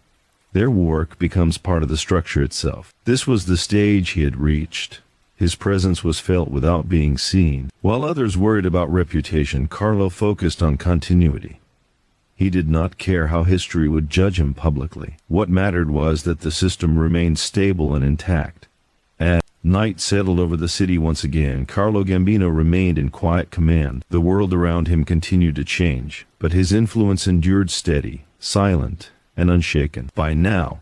[SPEAKER 1] Their work becomes part of the structure itself. This was the stage he had reached. His presence was felt without being seen. While others worried about reputation, Carlo focused on continuity. He did not care how history would judge him publicly. What mattered was that the system remained stable and intact. As night settled over the city once again, Carlo Gambino remained in quiet command. The world around him continued to change, but his influence endured steady, silent, and unshaken. By now,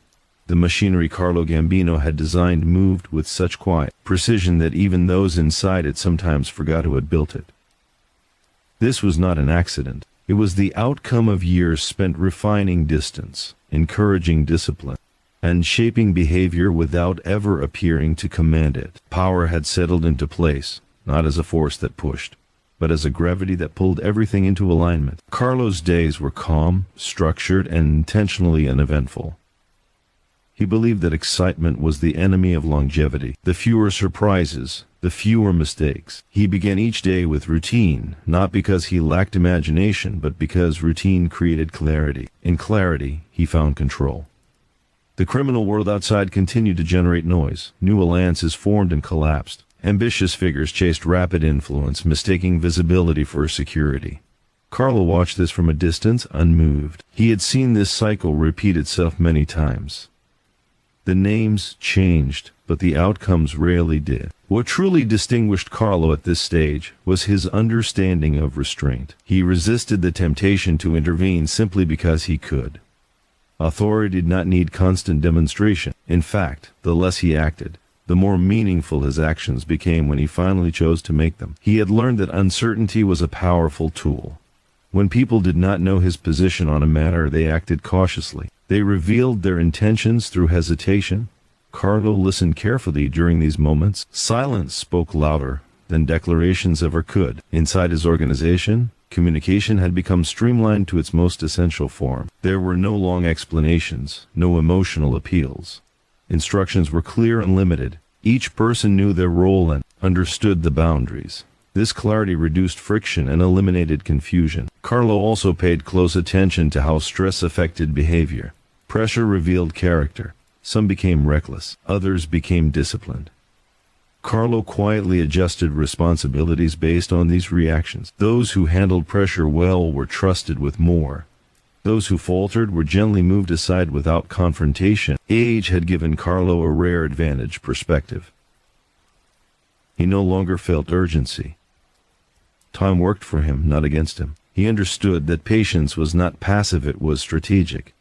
[SPEAKER 1] the machinery Carlo Gambino had designed moved with such quiet precision that even those inside it sometimes forgot who had built it. This was not an accident. It was the outcome of years spent refining distance, encouraging discipline, and shaping behavior without ever appearing to command it. Power had settled into place, not as a force that pushed, but as a gravity that pulled everything into alignment. Carlo's days were calm, structured, and intentionally uneventful. He believed that excitement was the enemy of longevity. The fewer surprises, the fewer mistakes. He began each day with routine, not because he lacked imagination, but because routine created clarity. In clarity, he found control. The criminal world outside continued to generate noise. New alliances formed and collapsed. Ambitious figures chased rapid influence, mistaking visibility for security. Carlo watched this from a distance, unmoved. He had seen this cycle repeat itself many times. The names changed, but the outcomes rarely did. What truly distinguished Carlo at this stage was his understanding of restraint. He resisted the temptation to intervene simply because he could. Authority did not need constant demonstration. In fact, the less he acted, the more meaningful his actions became when he finally chose to make them. He had learned that uncertainty was a powerful tool. When people did not know his position on a matter, they acted cautiously. They revealed their intentions through hesitation. Carlo listened carefully during these moments. Silence spoke louder than declarations ever could. Inside his organization, communication had become streamlined to its most essential form. There were no long explanations, no emotional appeals. Instructions were clear and limited. Each person knew their role and understood the boundaries. This clarity reduced friction and eliminated confusion. Carlo also paid close attention to how stress affected behavior. Pressure revealed character. Some became reckless, others became disciplined. Carlo quietly adjusted responsibilities based on these reactions. Those who handled pressure well were trusted with more. Those who faltered were gently moved aside without confrontation. Age had given Carlo a rare advantage: perspective. He no longer felt urgency. Time worked for him, not against him. He understood that patience was not passive, it was strategic.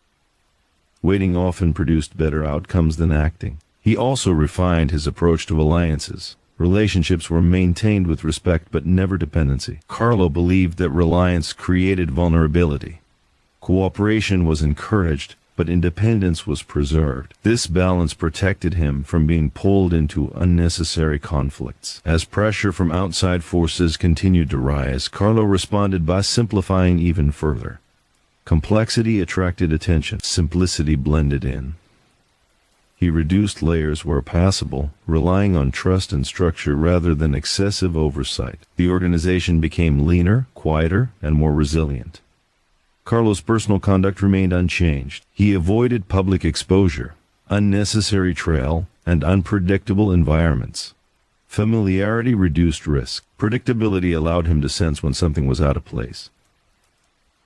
[SPEAKER 1] Waiting often produced better outcomes than acting. He also refined his approach to alliances. Relationships were maintained with respect but never dependency. Carlo believed that reliance created vulnerability. Cooperation was encouraged, but independence was preserved. This balance protected him from being pulled into unnecessary conflicts. As pressure from outside forces continued to rise, Carlo responded by simplifying even further. Complexity attracted attention. Simplicity blended in. He reduced layers where possible, relying on trust and structure rather than excessive oversight. The organization became leaner, quieter, and more resilient. Carlo's personal conduct remained unchanged. He avoided public exposure, unnecessary trail, and unpredictable environments. Familiarity reduced risk. Predictability allowed him to sense when something was out of place.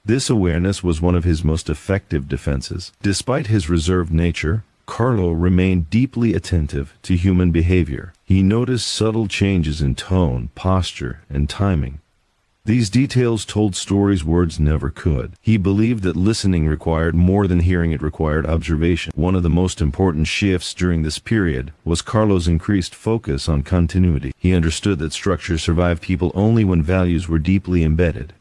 [SPEAKER 1] This awareness was one of his most effective defenses. Despite his reserved nature, Carlo remained deeply attentive to human behavior. He noticed subtle changes in tone, posture, and timing. These details told stories words never could. He believed that listening required more than hearing, it required observation. One of the most important shifts during this period was Carlo's increased focus on continuity. He understood that structure survived people only when values were deeply embedded.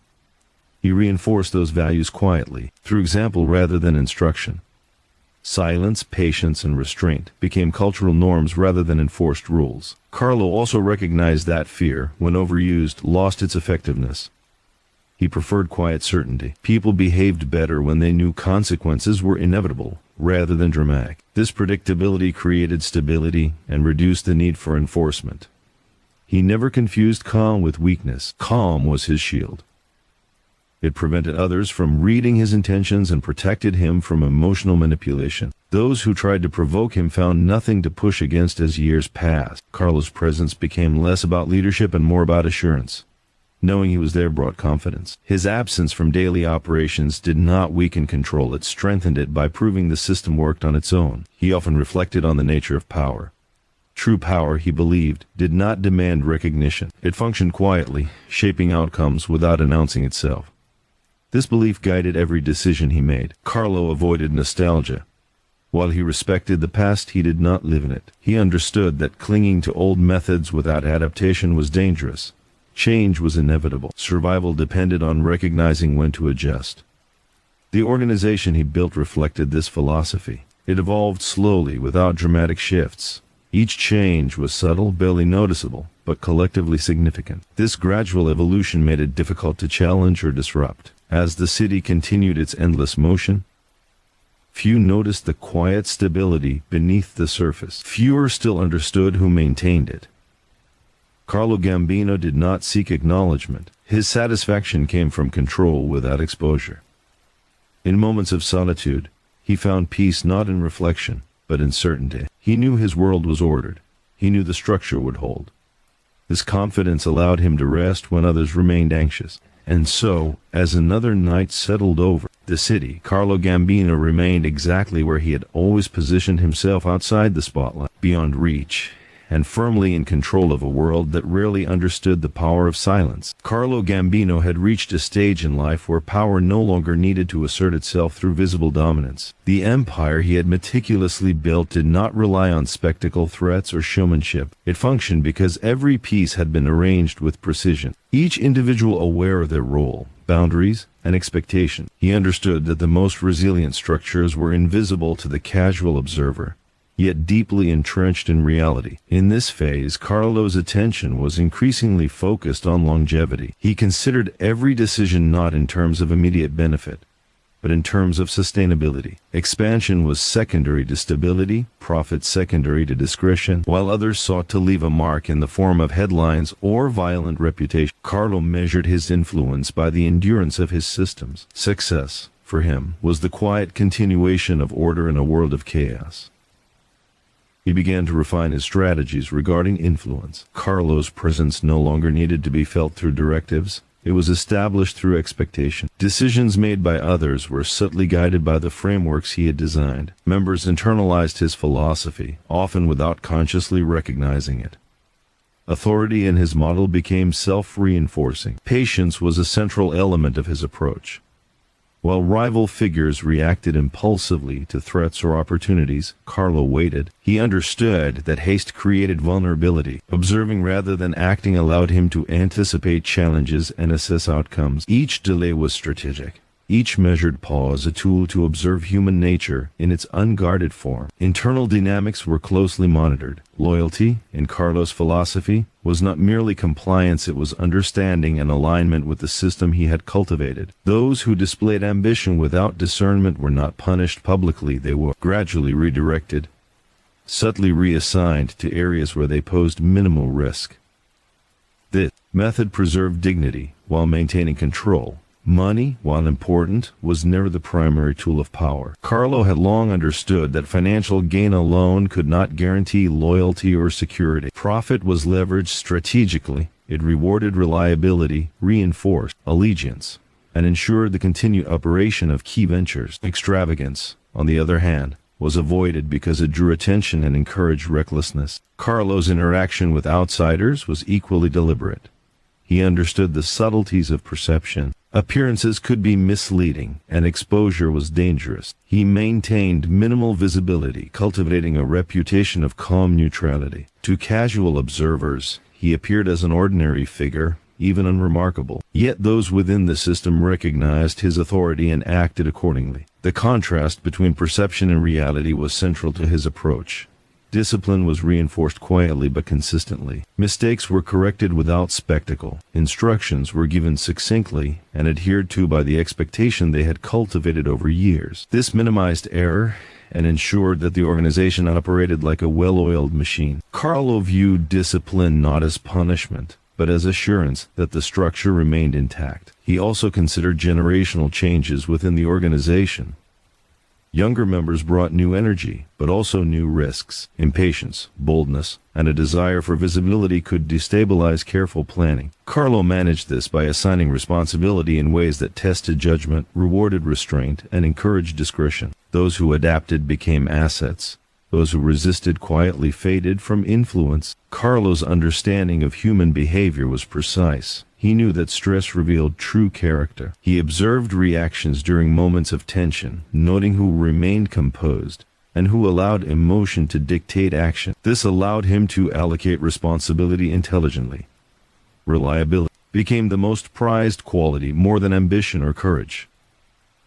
[SPEAKER 1] He reinforced those values quietly, through example rather than instruction. Silence, patience, and restraint became cultural norms rather than enforced rules. Carlo also recognized that fear, when overused, lost its effectiveness. He preferred quiet certainty. People behaved better when they knew consequences were inevitable, rather than dramatic. This predictability created stability and reduced the need for enforcement. He never confused calm with weakness. Calm was his shield. It prevented others from reading his intentions and protected him from emotional manipulation. Those who tried to provoke him found nothing to push against as years passed. Carlo's presence became less about leadership and more about assurance. Knowing he was there brought confidence. His absence from daily operations did not weaken control, it strengthened it by proving the system worked on its own. He often reflected on the nature of power. True power, he believed, did not demand recognition. It functioned quietly, shaping outcomes without announcing itself. This belief guided every decision he made. Carlo avoided nostalgia. While he respected the past, he did not live in it. He understood that clinging to old methods without adaptation was dangerous. Change was inevitable. Survival depended on recognizing when to adjust. The organization he built reflected this philosophy. It evolved slowly, without dramatic shifts. Each change was subtle, barely noticeable, but collectively significant. This gradual evolution made it difficult to challenge or disrupt. As the city continued its endless motion, few noticed the quiet stability beneath the surface. Fewer still understood who maintained it. Carlo Gambino did not seek acknowledgement. His satisfaction came from control without exposure. In moments of solitude, He found peace not in reflection, but in certainty. He knew his world was ordered. He knew the structure would hold. This confidence allowed him to rest when others remained anxious. And so, as another night settled over the city, Carlo Gambino remained exactly where he had always positioned himself, outside the spotlight, beyond reach, and firmly in control of a world that rarely understood the power of silence. Carlo Gambino had reached a stage in life where power no longer needed to assert itself through visible dominance. The empire he had meticulously built did not rely on spectacle, threats, or showmanship. It functioned because every piece had been arranged with precision, each individual aware of their role, boundaries, and expectation. He understood that the most resilient structures were invisible to the casual observer, yet deeply entrenched in reality. In this phase, Carlo's attention was increasingly focused on longevity. He considered every decision not in terms of immediate benefit, but in terms of sustainability. Expansion was secondary to stability, profit secondary to discretion, while others sought to leave a mark in the form of headlines or violent reputation. Carlo measured his influence by the endurance of his systems. Success, for him, was the quiet continuation of order in a world of chaos. He began to refine his strategies regarding influence. Carlo's presence no longer needed to be felt through directives. It was established through expectation. Decisions made by others were subtly guided by the frameworks he had designed. Members internalized his philosophy, often without consciously recognizing it. Authority in his model became self-reinforcing. Patience was a central element of his approach. While rival figures reacted impulsively to threats or opportunities, Carlo waited. He understood that haste created vulnerability. Observing rather than acting allowed him to anticipate challenges and assess outcomes. Each delay was strategic. Each measured pause a tool to observe human nature in its unguarded form. Internal dynamics were closely monitored. Loyalty, in Carlo's philosophy, was not merely compliance, it was understanding and alignment with the system he had cultivated. Those who displayed ambition without discernment were not punished publicly, they were gradually redirected, subtly reassigned to areas where they posed minimal risk. This method preserved dignity while maintaining control. Money, while important, was never the primary tool of power. Carlo had long understood that financial gain alone could not guarantee loyalty or security. Profit was leveraged strategically. It rewarded reliability, reinforced allegiance, and ensured the continued operation of key ventures. Extravagance, on the other hand, was avoided because it drew attention and encouraged recklessness. Carlo's interaction with outsiders was equally deliberate. He understood the subtleties of perception. Appearances could be misleading, and exposure was dangerous. He maintained minimal visibility, cultivating a reputation of calm neutrality. To casual observers, he appeared as an ordinary figure, even unremarkable. Yet those within the system recognized his authority and acted accordingly. The contrast between perception and reality was central to his approach. Discipline was reinforced quietly but consistently. Mistakes were corrected without spectacle. Instructions were given succinctly and adhered to by the expectation they had cultivated over years. This minimized error and ensured that the organization operated like a well-oiled machine. Carlo viewed discipline not as punishment, but as assurance that the structure remained intact. He also considered generational changes within the organization. Younger members brought new energy, but also new risks. Impatience, boldness, and a desire for visibility could destabilize careful planning. Carlo managed this by assigning responsibility in ways that tested judgment, rewarded restraint, and encouraged discretion. Those who adapted became assets. Those who resisted quietly faded from influence. Carlo's understanding of human behavior was precise. He knew that stress revealed true character. He observed reactions during moments of tension, noting who remained composed and who allowed emotion to dictate action. This allowed him to allocate responsibility intelligently. Reliability became the most prized quality, more than ambition or courage.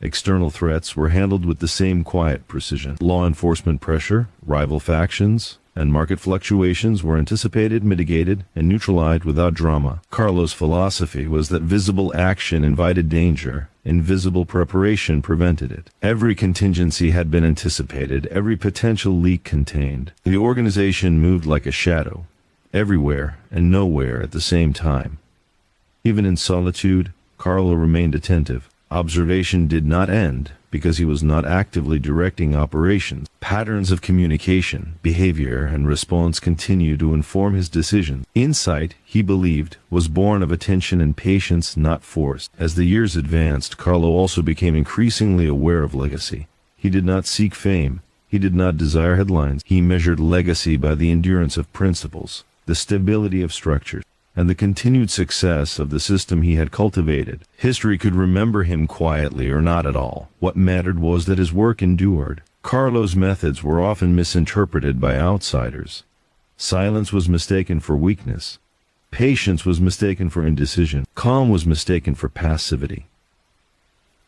[SPEAKER 1] External threats were handled with the same quiet precision. Law enforcement pressure, rival factions, and market fluctuations were anticipated, mitigated, and neutralized without drama. Carlo's philosophy was that visible action invited danger, invisible preparation prevented it. Every contingency had been anticipated, every potential leak contained. The organization moved like a shadow, everywhere and nowhere at the same time. Even in solitude, Carlo remained attentive. Observation did not end, because he was not actively directing operations. Patterns of communication, behavior, and response continue to inform his decisions. Insight, he believed, was born of attention and patience, not force. As the years advanced, Carlo also became increasingly aware of legacy. He did not seek fame. He did not desire headlines. He measured legacy by the endurance of principles, the stability of structures, and the continued success of the system he had cultivated. History could remember him quietly or not at all. What mattered was that his work endured. Carlo's methods were often misinterpreted by outsiders. Silence was mistaken for weakness. Patience was mistaken for indecision. Calm was mistaken for passivity.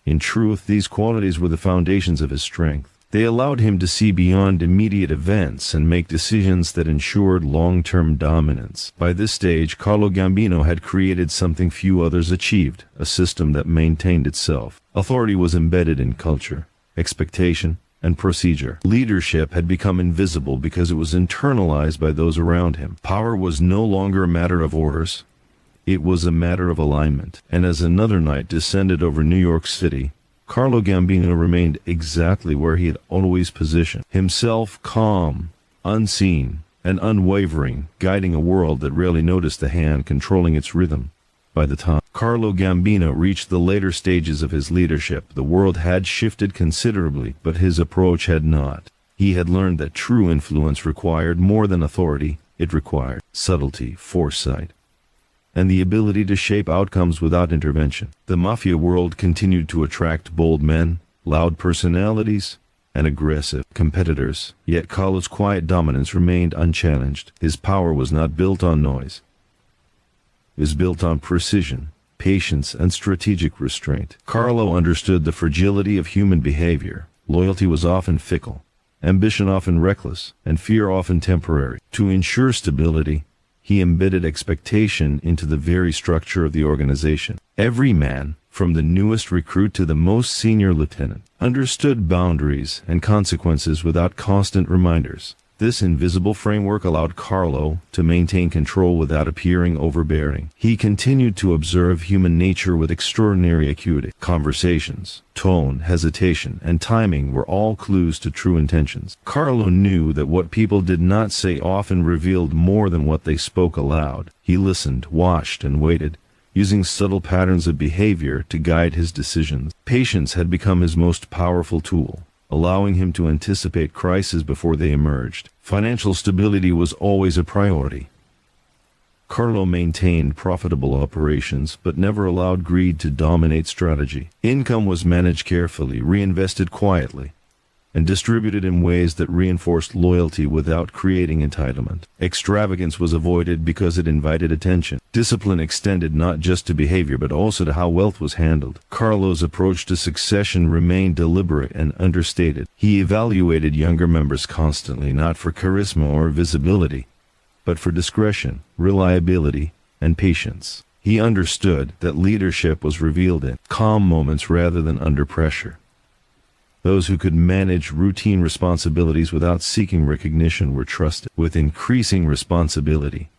[SPEAKER 1] In truth, these qualities were the foundations of his strength. They allowed him to see beyond immediate events and make decisions that ensured long-term dominance. By this stage, Carlo Gambino had created something few others achieved, a system that maintained itself. Authority was embedded in culture, expectation, and procedure. Leadership had become invisible because it was internalized by those around him. Power was no longer a matter of orders. It was a matter of alignment. And as another night descended over New York City, Carlo Gambino remained exactly where he had always positioned himself, calm, unseen, and unwavering, guiding a world that rarely noticed the hand controlling its rhythm. By the time Carlo Gambino reached the later stages of his leadership, the world had shifted considerably, but his approach had not. He had learned that true influence required more than authority. It required subtlety, foresight, and the ability to shape outcomes without intervention. The Mafia world continued to attract bold men, loud personalities, and aggressive competitors, yet Carlo's quiet dominance remained unchallenged. His power was not built on noise. It was built on precision, patience, and strategic restraint. Carlo understood the fragility of human behavior. Loyalty was often fickle, ambition often reckless, and fear often temporary. To ensure stability, he embedded expectation into the very structure of the organization. Every man, from the newest recruit to the most senior lieutenant, understood boundaries and consequences without constant reminders. This invisible framework allowed Carlo to maintain control without appearing overbearing. He continued to observe human nature with extraordinary acuity. Conversations, tone, hesitation, and timing were all clues to true intentions. Carlo knew that what people did not say often revealed more than what they spoke aloud. He listened, watched, and waited, using subtle patterns of behavior to guide his decisions. Patience had become his most powerful tool, allowing him to anticipate crises before they emerged. Financial stability was always a priority. Carlo maintained profitable operations, but never allowed greed to dominate strategy. Income was managed carefully, reinvested quietly, and distributed in ways that reinforced loyalty without creating entitlement. Extravagance was avoided because it invited attention. Discipline extended not just to behavior but also to how wealth was handled. Carlo's approach to succession remained deliberate and understated. He evaluated younger members constantly, not for charisma or visibility, but for discretion, reliability, and patience. He understood that leadership was revealed in calm moments rather than under pressure. Those who could manage routine responsibilities without seeking recognition were trusted with increasing responsibility.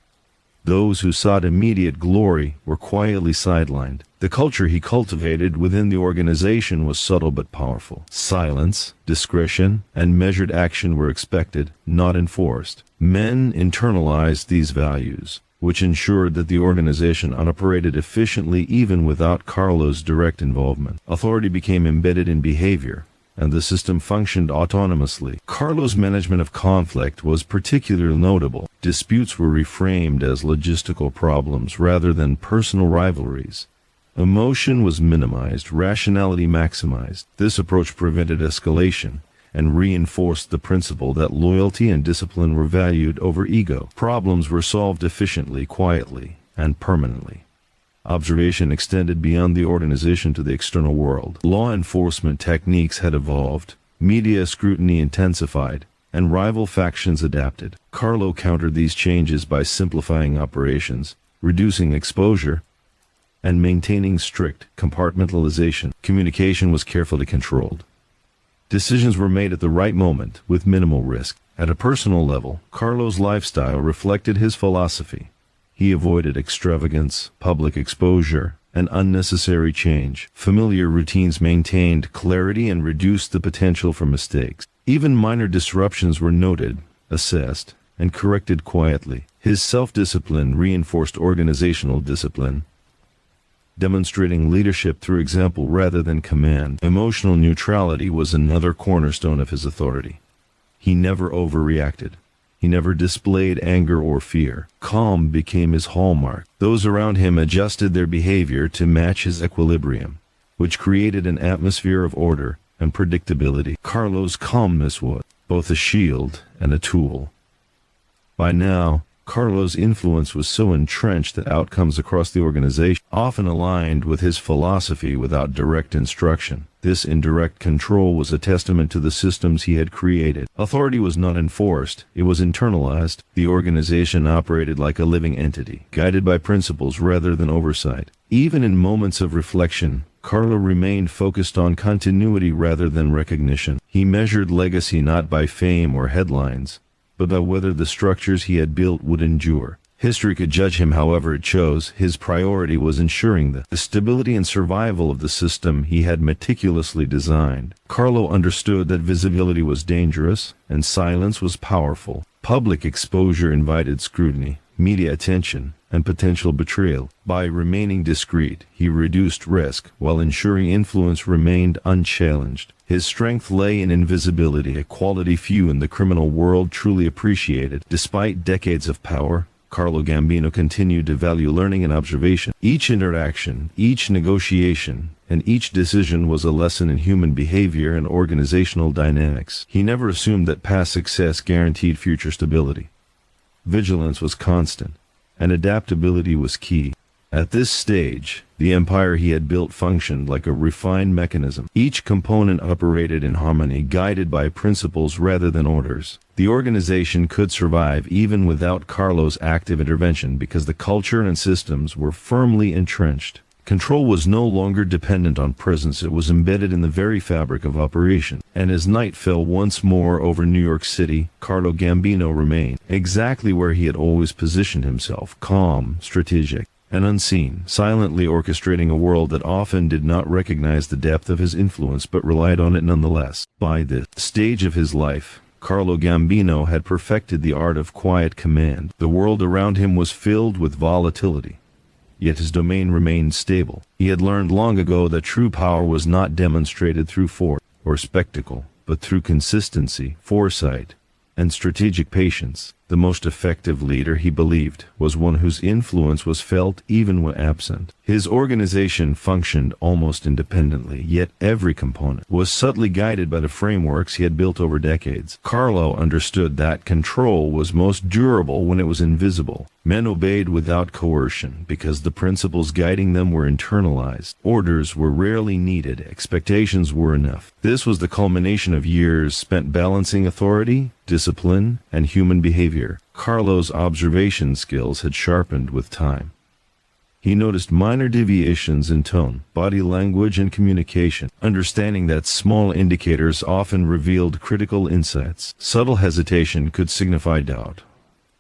[SPEAKER 1] Those who sought immediate glory were quietly sidelined. The culture he cultivated within the organization was subtle but powerful. Silence, discretion, and measured action were expected, not enforced. Men internalized these values, which ensured that the organization operated efficiently even without Carlo's direct involvement. Authority became embedded in behavior, and the system functioned autonomously. Carlo's management of conflict was particularly notable. Disputes were reframed as logistical problems rather than personal rivalries. Emotion was minimized, rationality maximized. This approach prevented escalation and reinforced the principle that loyalty and discipline were valued over ego. Problems were solved efficiently, quietly, and permanently. Observation extended beyond the organization to the external world. Law enforcement techniques had evolved, media scrutiny intensified, and rival factions adapted. Carlo countered these changes by simplifying operations, reducing exposure, and maintaining strict compartmentalization. Communication was carefully controlled. Decisions were made at the right moment, with minimal risk. At a personal level, Carlo's lifestyle reflected his philosophy. He avoided extravagance, public exposure, and unnecessary change. Familiar routines maintained clarity and reduced the potential for mistakes. Even minor disruptions were noted, assessed, and corrected quietly. His self-discipline reinforced organizational discipline, demonstrating leadership through example rather than command. Emotional neutrality was another cornerstone of his authority. He never overreacted. He never displayed anger or fear. Calm became his hallmark. Those around him adjusted their behavior to match his equilibrium, which created an atmosphere of order and predictability. Carlo's calmness was both a shield and a tool. By now, Carlo's influence was so entrenched that outcomes across the organization often aligned with his philosophy without direct instruction. This indirect control was a testament to the systems he had created. Authority was not enforced, it was internalized. The organization operated like a living entity, guided by principles rather than oversight. Even in moments of reflection, Carlo remained focused on continuity rather than recognition. He measured legacy not by fame or headlines, but by whether the structures he had built would endure. History could judge him however it chose. His priority was ensuring the stability and survival of the system he had meticulously designed. Carlo understood that visibility was dangerous and silence was powerful. Public exposure invited scrutiny, media attention, and potential betrayal. By remaining discreet, he reduced risk while ensuring influence remained unchallenged. His strength lay in invisibility, a quality few in the criminal world truly appreciated. Despite decades of power, Carlo Gambino continued to value learning and observation. Each interaction, each negotiation, and each decision was a lesson in human behavior and organizational dynamics. He never assumed that past success guaranteed future stability. Vigilance was constant, and adaptability was key. At this stage, the empire he had built functioned like a refined mechanism. Each component operated in harmony, guided by principles rather than orders. The organization could survive even without Carlo's active intervention because the culture and systems were firmly entrenched. Control was no longer dependent on presence, it was embedded in the very fabric of operation. And as night fell once more over New York City, Carlo Gambino remained exactly where he had always positioned himself, calm, strategic, and unseen, silently orchestrating a world that often did not recognize the depth of his influence but relied on it nonetheless. By this stage of his life, Carlo Gambino had perfected the art of quiet command. The world around him was filled with volatility, yet his domain remained stable. He had learned long ago that true power was not demonstrated through force or spectacle, but through consistency, foresight, and strategic patience. The most effective leader, he believed, was one whose influence was felt even when absent. His organization functioned almost independently, yet every component was subtly guided by the frameworks he had built over decades. Carlo understood that control was most durable when it was invisible. Men obeyed without coercion because the principles guiding them were internalized. Orders were rarely needed, expectations were enough. This was the culmination of years spent balancing authority, discipline, and human behavior. Carlo's observation skills had sharpened with time. He noticed minor deviations in tone, body language, and communication, understanding that small indicators often revealed critical insights. Subtle hesitation could signify doubt.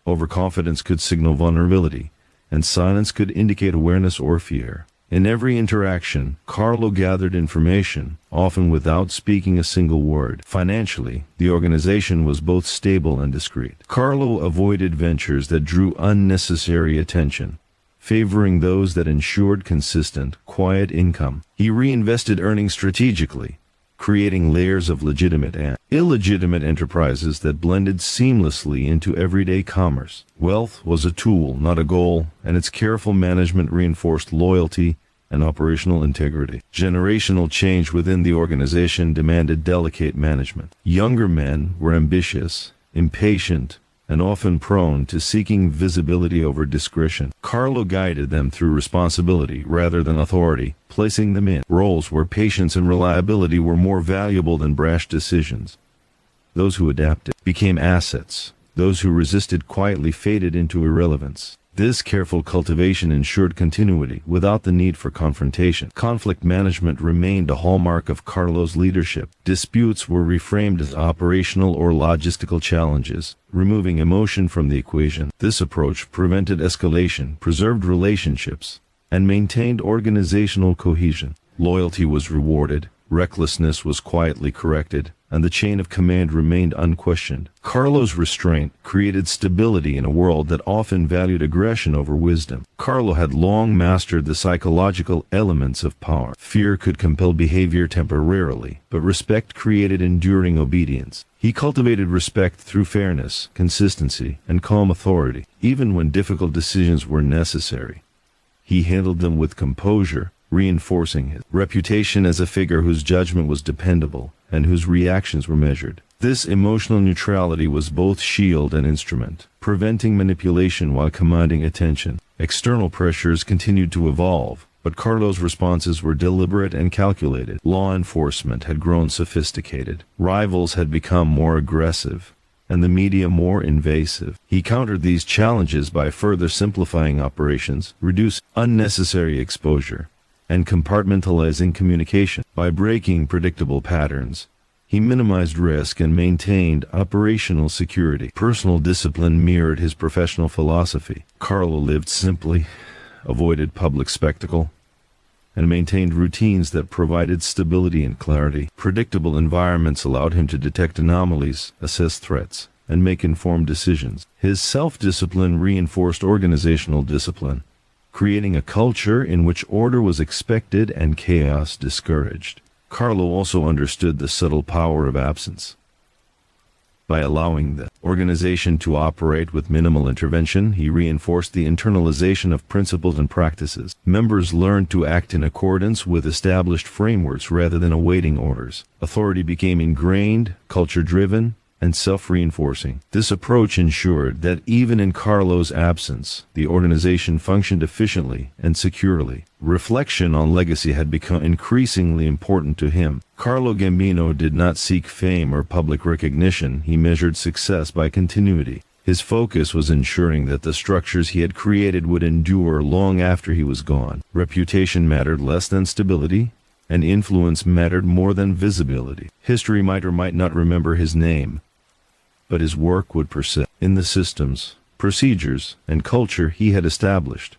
[SPEAKER 1] Overconfidence could signal vulnerability, and silence could indicate awareness or fear. In every interaction, Carlo gathered information, often without speaking a single word. Financially, the organization was both stable and discreet. Carlo avoided ventures that drew unnecessary attention, favoring those that ensured consistent, quiet income. He reinvested earnings strategically, creating layers of legitimate and illegitimate enterprises that blended seamlessly into everyday commerce. Wealth was a tool, not a goal, and its careful management reinforced loyalty and operational integrity. Generational change within the organization demanded delicate management. Younger men were ambitious, impatient, and often prone to seeking visibility over discretion. Carlo guided them through responsibility rather than authority, placing them in roles where patience and reliability were more valuable than brash decisions. Those who adapted became assets. Those who resisted quietly faded into irrelevance. This careful cultivation ensured continuity without the need for confrontation. Conflict management remained a hallmark of Carlo's leadership. Disputes were reframed as operational or logistical challenges, removing emotion from the equation. This approach prevented escalation, preserved relationships, and maintained organizational cohesion. Loyalty was rewarded, recklessness was quietly corrected, and the chain of command remained unquestioned. Carlo's restraint created stability in a world that often valued aggression over wisdom. Carlo had long mastered the psychological elements of power. Fear could compel behavior temporarily, but respect created enduring obedience. He cultivated respect through fairness, consistency, and calm authority. Even when difficult decisions were necessary, he handled them with composure, reinforcing his reputation as a figure whose judgment was dependable and whose reactions were measured. This emotional neutrality was both shield and instrument, preventing manipulation while commanding attention. External pressures continued to evolve, but Carlo's responses were deliberate and calculated. Law enforcement had grown sophisticated, rivals had become more aggressive, and the media more invasive. He countered these challenges by further simplifying operations, reducing unnecessary exposure, and compartmentalizing communication. By breaking predictable patterns, he minimized risk and maintained operational security. Personal discipline mirrored his professional philosophy. Carlo lived simply, avoided public spectacle, and maintained routines that provided stability and clarity. Predictable environments allowed him to detect anomalies, assess threats, and make informed decisions. His self-discipline reinforced organizational discipline, creating a culture in which order was expected and chaos discouraged. Carlo also understood the subtle power of absence. By allowing the organization to operate with minimal intervention, he reinforced the internalization of principles and practices. Members learned to act in accordance with established frameworks rather than awaiting orders. Authority became ingrained, culture-driven, and self-reinforcing. This approach ensured that even in Carlo's absence, the organization functioned efficiently and securely. Reflection on legacy had become increasingly important to him. Carlo Gambino did not seek fame or public recognition. He measured success by continuity. His focus was ensuring that the structures he had created would endure long after he was gone. Reputation mattered less than stability, and influence mattered more than visibility. History might or might not remember his name, but his work would persist in the systems, procedures, and culture he had established.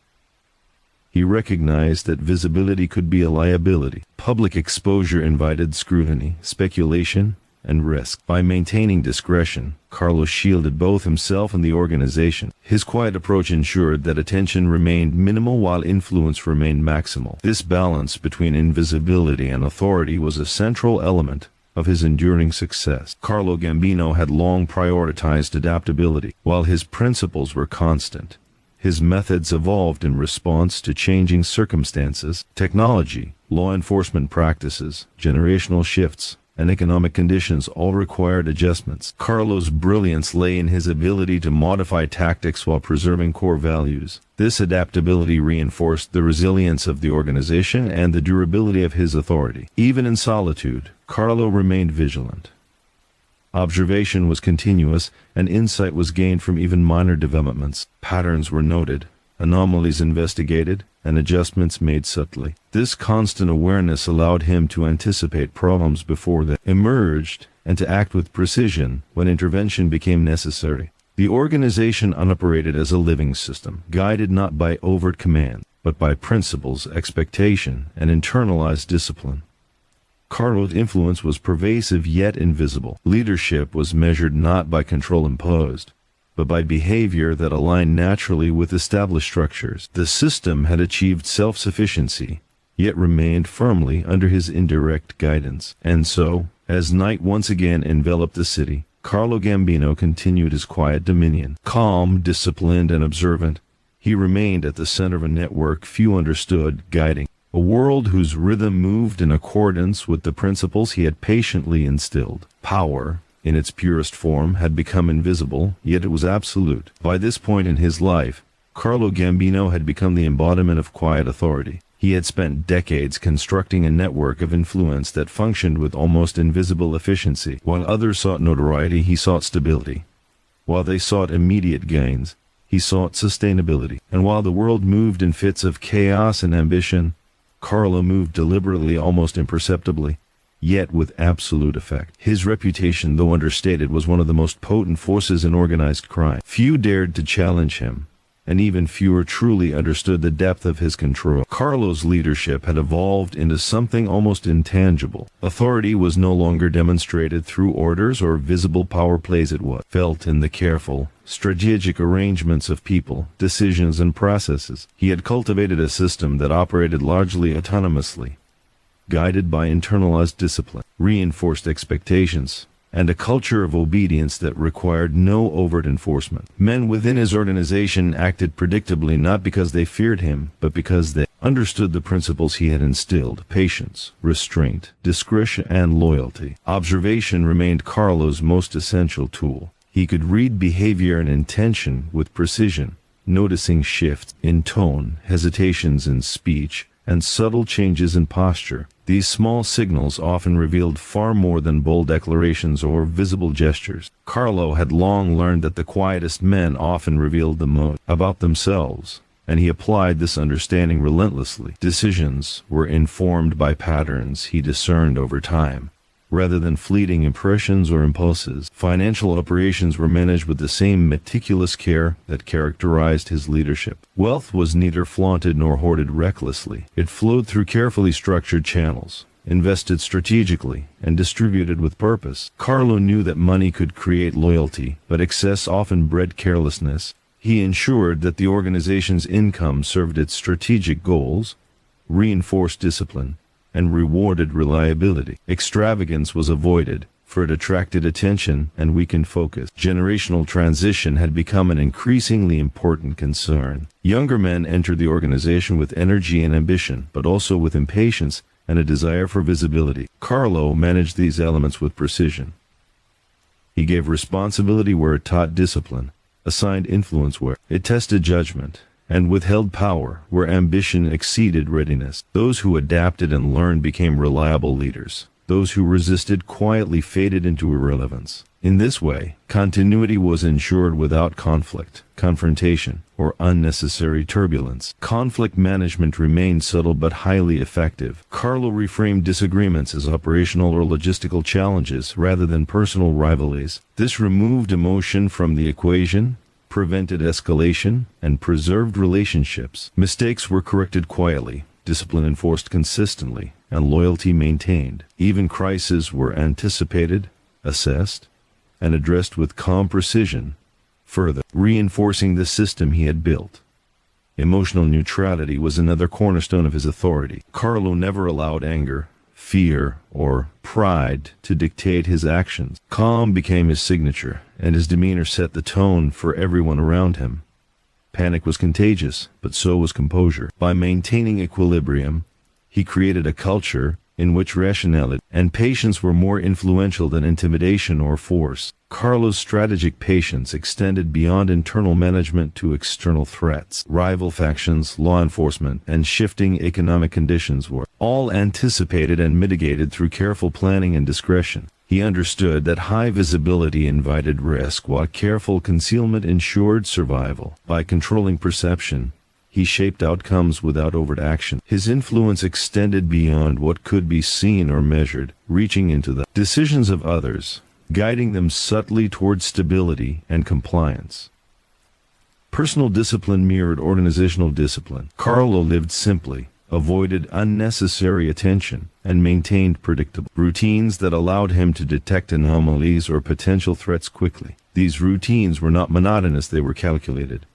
[SPEAKER 1] He recognized that visibility could be a liability. Public exposure invited scrutiny, speculation, and risk. By maintaining discretion, Carlo shielded both himself and the organization. His quiet approach ensured that attention remained minimal while influence remained maximal. This balance between invisibility and authority was a central element of his enduring success. Carlo Gambino had long prioritized adaptability. While his principles were constant, his methods evolved in response to changing circumstances. Technology, law enforcement practices, generational shifts, and economic conditions all required adjustments. Carlo's brilliance lay in his ability to modify tactics while preserving core values. This adaptability reinforced the resilience of the organization and the durability of his authority. Even in solitude, Carlo remained vigilant. Observation was continuous, and insight was gained from even minor developments. Patterns were noted, anomalies investigated, and adjustments made subtly. This constant awareness allowed him to anticipate problems before they emerged and to act with precision when intervention became necessary. The organization operated as a living system, guided not by overt command, but by principles, expectation, and internalized discipline. Carlo's influence was pervasive yet invisible. Leadership was measured not by control imposed, but by behavior that aligned naturally with established structures. The system had achieved self-sufficiency, yet remained firmly under his indirect guidance. And so, as night once again enveloped the city, Carlo Gambino continued his quiet dominion. Calm, disciplined, and observant, he remained at the center of a network few understood, guiding a world whose rhythm moved in accordance with the principles he had patiently instilled. Power, in its purest form, had become invisible, yet it was absolute. By this point in his life, Carlo Gambino had become the embodiment of quiet authority. He had spent decades constructing a network of influence that functioned with almost invisible efficiency. While others sought notoriety, he sought stability. While they sought immediate gains, he sought sustainability. And while the world moved in fits of chaos and ambition, Carlo moved deliberately, almost imperceptibly, yet with absolute effect. His reputation, though understated, was one of the most potent forces in organized crime. Few dared to challenge him, and even fewer truly understood the depth of his control. Carlo's leadership had evolved into something almost intangible. Authority was no longer demonstrated through orders or visible power plays, it was felt in the careful, strategic arrangements of people, decisions, and processes. He had cultivated a system that operated largely autonomously, guided by internalized discipline, reinforced expectations, and a culture of obedience that required no overt enforcement. Men within his organization acted predictably not because they feared him, but because they understood the principles he had instilled: patience, restraint, discretion, and loyalty. Observation remained Carlo's most essential tool. He could read behavior and intention with precision, noticing shifts in tone, hesitations in speech, and subtle changes in posture. These small signals often revealed far more than bold declarations or visible gestures. Carlo had long learned that the quietest men often revealed the most about themselves, and he applied this understanding relentlessly. Decisions were informed by patterns he discerned over time, rather than fleeting impressions or impulses. Financial operations were managed with the same meticulous care that characterized his leadership. Wealth was neither flaunted nor hoarded recklessly. It flowed through carefully structured channels, invested strategically, and distributed with purpose. Carlo knew that money could create loyalty, but excess often bred carelessness. He ensured that the organization's income served its strategic goals, reinforced discipline, and rewarded reliability. Extravagance was avoided, for it attracted attention and weakened focus. Generational transition had become an increasingly important concern. Younger men entered the organization with energy and ambition, but also with impatience and a desire for visibility. Carlo managed these elements with precision. He gave responsibility where it taught discipline, assigned influence where it tested judgment, and withheld power where ambition exceeded readiness. Those who adapted and learned became reliable leaders. Those who resisted quietly faded into irrelevance. In this way, continuity was ensured without conflict, confrontation, or unnecessary turbulence. Conflict management remained subtle but highly effective. Carlo reframed disagreements as operational or logistical challenges rather than personal rivalries. This removed emotion from the equation, prevented escalation, and preserved relationships. Mistakes were corrected quietly, discipline enforced consistently, and loyalty maintained. Even crises were anticipated, assessed, and addressed with calm precision, further reinforcing the system he had built. Emotional neutrality was another cornerstone of his authority. Carlo never allowed anger, fear, or pride to dictate his actions. Calm became his signature, and his demeanor set the tone for everyone around him. Panic was contagious, but so was composure. By maintaining equilibrium, he created a culture in which rationality and patience were more influential than intimidation or force. Carlo's strategic patience extended beyond internal management to external threats. Rival factions, law enforcement, and shifting economic conditions were all anticipated and mitigated through careful planning and discretion. He understood that high visibility invited risk, while careful concealment ensured survival. By controlling perception, he shaped outcomes without overt action. His influence extended beyond what could be seen or measured, reaching into the decisions of others, guiding them subtly toward stability and compliance. Personal discipline mirrored organizational discipline. Carlo lived simply, avoided unnecessary attention, and maintained predictable routines that allowed him to detect anomalies or potential threats quickly. These routines were not monotonous, they were calculated.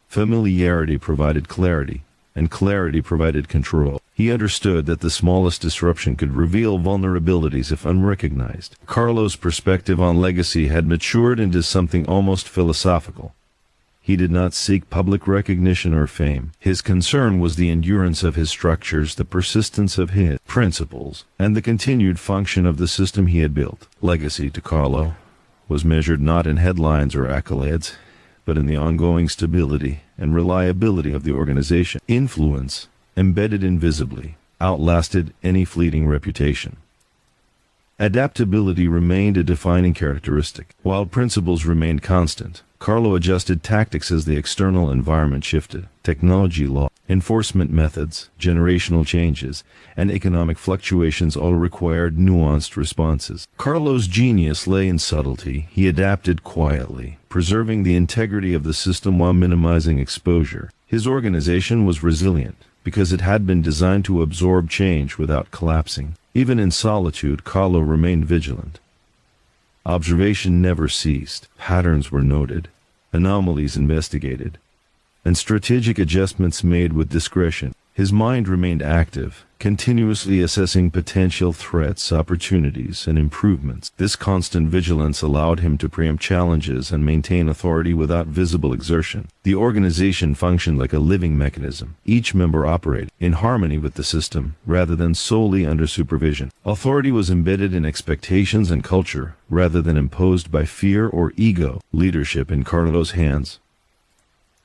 [SPEAKER 1] Familiarity provided clarity, and clarity provided control. He understood that the smallest disruption could reveal vulnerabilities if unrecognized. Carlo's perspective on legacy had matured into something almost philosophical. He did not seek public recognition or fame. His concern was the endurance of his structures, the persistence of his principles, and the continued function of the system he had built. Legacy to Carlo was measured not in headlines or accolades, but in the ongoing stability and reliability of the organization. Influence, embedded invisibly, outlasted any fleeting reputation. Adaptability remained a defining characteristic. While principles remained constant, Carlo adjusted tactics as the external environment shifted. Technology, law, enforcement methods, generational changes, and economic fluctuations all required nuanced responses. Carlo's genius lay in subtlety. He adapted quietly, preserving the integrity of the system while minimizing exposure. His organization was resilient because it had been designed to absorb change without collapsing. Even in solitude, Carlo remained vigilant. Observation never ceased. Patterns were noted, anomalies investigated, and strategic adjustments made with discretion. His mind remained active, continuously assessing potential threats, opportunities, and improvements. This constant vigilance allowed him to preempt challenges and maintain authority without visible exertion. The organization functioned like a living mechanism. Each member operated in harmony with the system, rather than solely under supervision. Authority was embedded in expectations and culture, rather than imposed by fear or ego. Leadership in Carlo's hands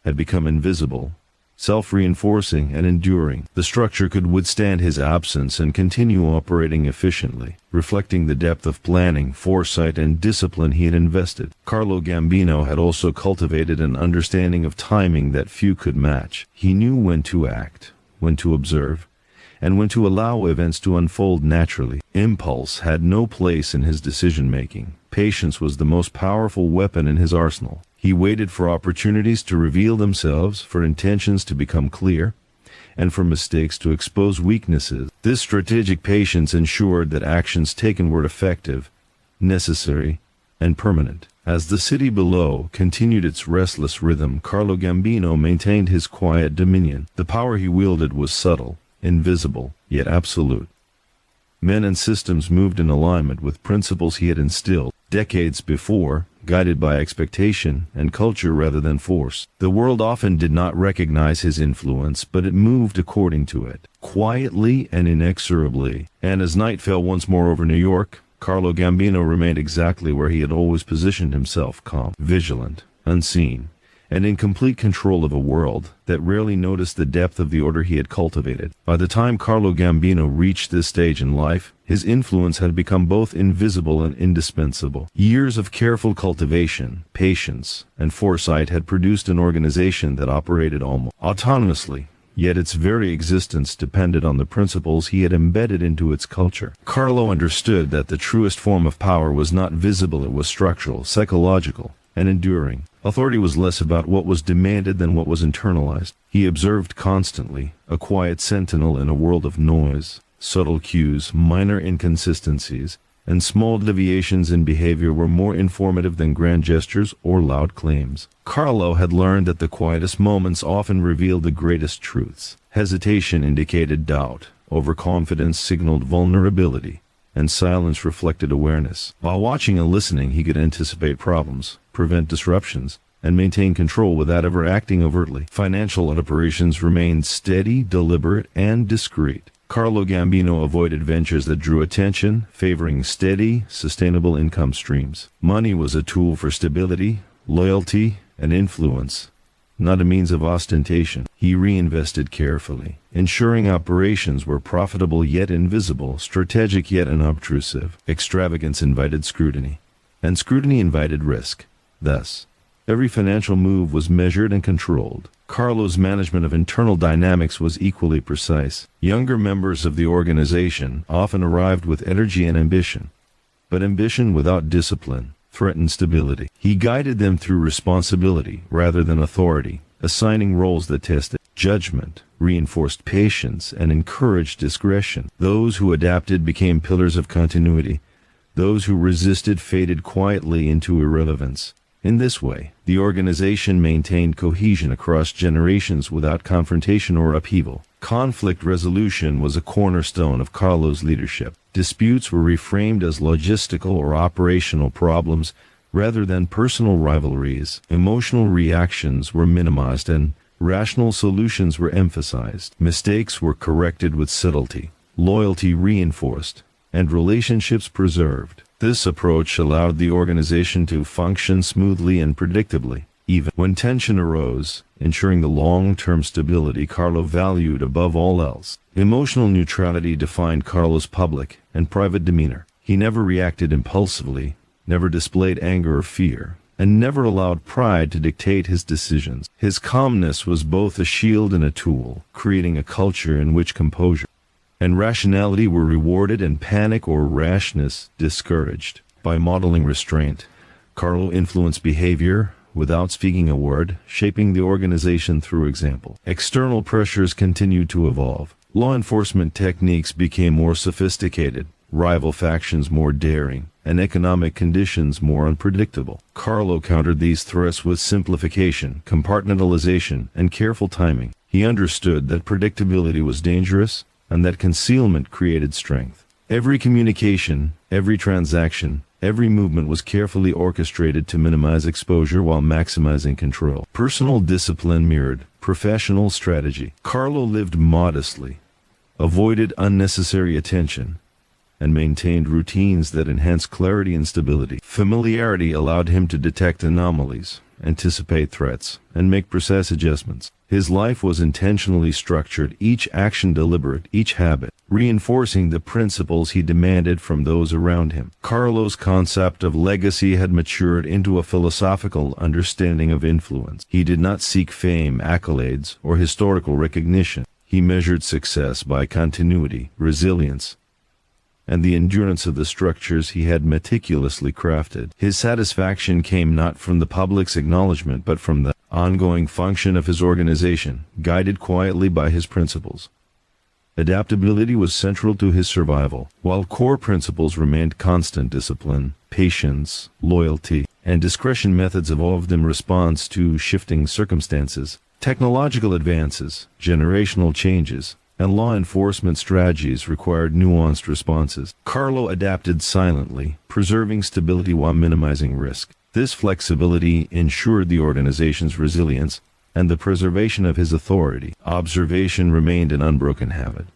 [SPEAKER 1] had become invisible, self-reinforcing, and enduring. The structure could withstand his absence and continue operating efficiently, reflecting the depth of planning, foresight, and discipline he had invested. Carlo Gambino had also cultivated an understanding of timing that few could match. He knew when to act, when to observe, and when to allow events to unfold naturally. Impulse had no place in his decision-making. Patience was the most powerful weapon in his arsenal. He waited for opportunities to reveal themselves, for intentions to become clear, and for mistakes to expose weaknesses. This strategic patience ensured that actions taken were effective, necessary, and permanent. As the city below continued its restless rhythm, Carlo Gambino maintained his quiet dominion. The power he wielded was subtle, invisible, yet absolute. Men and systems moved in alignment with principles he had instilled decades before, guided by expectation and culture rather than force. The world often did not recognize his influence, but it moved according to it, quietly and inexorably. And as night fell once more over New York, Carlo Gambino remained exactly where he had always positioned himself: calm, vigilant, unseen, and in complete control of a world that rarely noticed the depth of the order he had cultivated. By the time Carlo Gambino reached this stage in life, his influence had become both invisible and indispensable. Years of careful cultivation, patience, and foresight had produced an organization that operated almost autonomously, yet its very existence depended on the principles he had embedded into its culture. Carlo understood that the truest form of power was not visible, it was structural, psychological, and enduring. Authority was less about what was demanded than what was internalized. He observed constantly, a quiet sentinel in a world of noise. Subtle cues, minor inconsistencies, and small deviations in behavior were more informative than grand gestures or loud claims. Carlo had learned that the quietest moments often revealed the greatest truths. Hesitation indicated doubt, overconfidence signaled vulnerability, and silence reflected awareness. While watching and listening, he could anticipate problems, prevent disruptions, and maintain control without ever acting overtly. Financial operations remained steady, deliberate, and discreet. Carlo Gambino avoided ventures that drew attention, favoring steady, sustainable income streams. Money was a tool for stability, loyalty, and influence, not a means of ostentation. He reinvested carefully, ensuring operations were profitable yet invisible, strategic yet unobtrusive. Extravagance invited scrutiny, and scrutiny invited risk. Thus, every financial move was measured and controlled. Carlo's management of internal dynamics was equally precise. Younger members of the organization often arrived with energy and ambition, but ambition without discipline threatened stability. He guided them through responsibility rather than authority, assigning roles that tested judgment, reinforced patience, and encouraged discretion. Those who adapted became pillars of continuity. Those who resisted faded quietly into irrelevance. In this way, the organization maintained cohesion across generations without confrontation or upheaval. Conflict resolution was a cornerstone of Carlo's leadership. Disputes were reframed as logistical or operational problems rather than personal rivalries. Emotional reactions were minimized and rational solutions were emphasized. Mistakes were corrected with subtlety, loyalty reinforced, and relationships preserved. This approach allowed the organization to function smoothly and predictably. Even when tension arose, ensuring the long-term stability Carlo valued above all else. Emotional neutrality defined Carlo's public and private demeanor. He never reacted impulsively, never displayed anger or fear, and never allowed pride to dictate his decisions. His calmness was both a shield and a tool, creating a culture in which composure and rationality were rewarded and panic or rashness discouraged. By modeling restraint, Carlo influenced behavior without speaking a word, shaping the organization through example. External pressures continued to evolve. Law enforcement techniques became more sophisticated, rival factions more daring, and economic conditions more unpredictable. Carlo countered these threats with simplification, compartmentalization, and careful timing. He understood that predictability was dangerous and that concealment created strength. Every communication, every transaction, every movement was carefully orchestrated to minimize exposure while maximizing control. Personal discipline mirrored professional strategy. Carlo lived modestly, avoided unnecessary attention, and maintained routines that enhanced clarity and stability. Familiarity allowed him to detect anomalies, anticipate threats, and make precise adjustments. His life was intentionally structured, each action deliberate, each habit reinforcing the principles he demanded from those around him. Carlo's concept of legacy had matured into a philosophical understanding of influence. He did not seek fame, accolades, or historical recognition. He measured success by continuity, resilience, and the endurance of the structures he had meticulously crafted. His satisfaction came not from the public's acknowledgement but from the ongoing function of his organization, guided quietly by his principles. Adaptability was central to his survival, while core principles remained constant. Discipline, patience, loyalty, and discretion methods evolved in response to shifting circumstances. Technological advances, generational changes, and law enforcement strategies required nuanced responses. Carlo adapted silently, preserving stability while minimizing risk. This flexibility ensured the organization's resilience and the preservation of his authority. Observation remained an unbroken habit.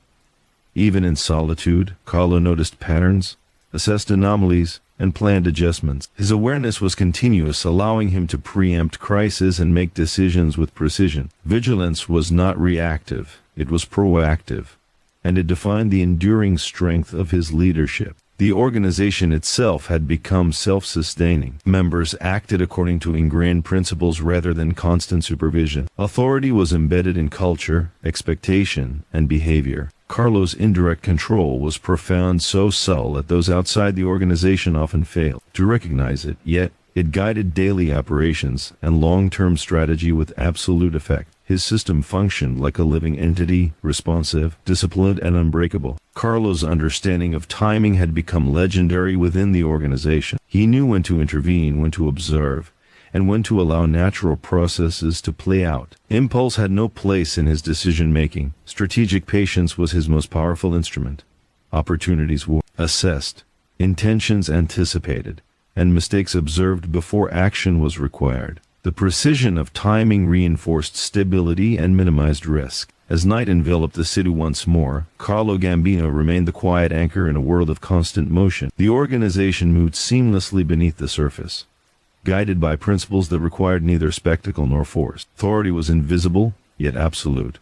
[SPEAKER 1] Even in solitude, Carlo noticed patterns, assessed anomalies, and planned adjustments. His awareness was continuous, allowing him to preempt crises and make decisions with precision. Vigilance was not reactive, it was proactive, and it defined the enduring strength of his leadership. The organization itself had become self-sustaining. Members acted according to ingrained principles rather than constant supervision. Authority was embedded in culture, expectation, and behavior. Carlo's indirect control was profound, so subtle that those outside the organization often failed to recognize it, yet it guided daily operations and long-term strategy with absolute effect. His system functioned like a living entity, responsive, disciplined, and unbreakable. Carlo's understanding of timing had become legendary within the organization. He knew when to intervene, when to observe, and when to allow natural processes to play out. Impulse had no place in his decision-making. Strategic patience was his most powerful instrument. Opportunities were assessed, intentions anticipated, and mistakes observed before action was required. The precision of timing reinforced stability and minimized risk. As night enveloped the city once more, Carlo Gambino remained the quiet anchor in a world of constant motion. The organization moved seamlessly beneath the surface, guided by principles that required neither spectacle nor force. Authority was invisible, yet absolute.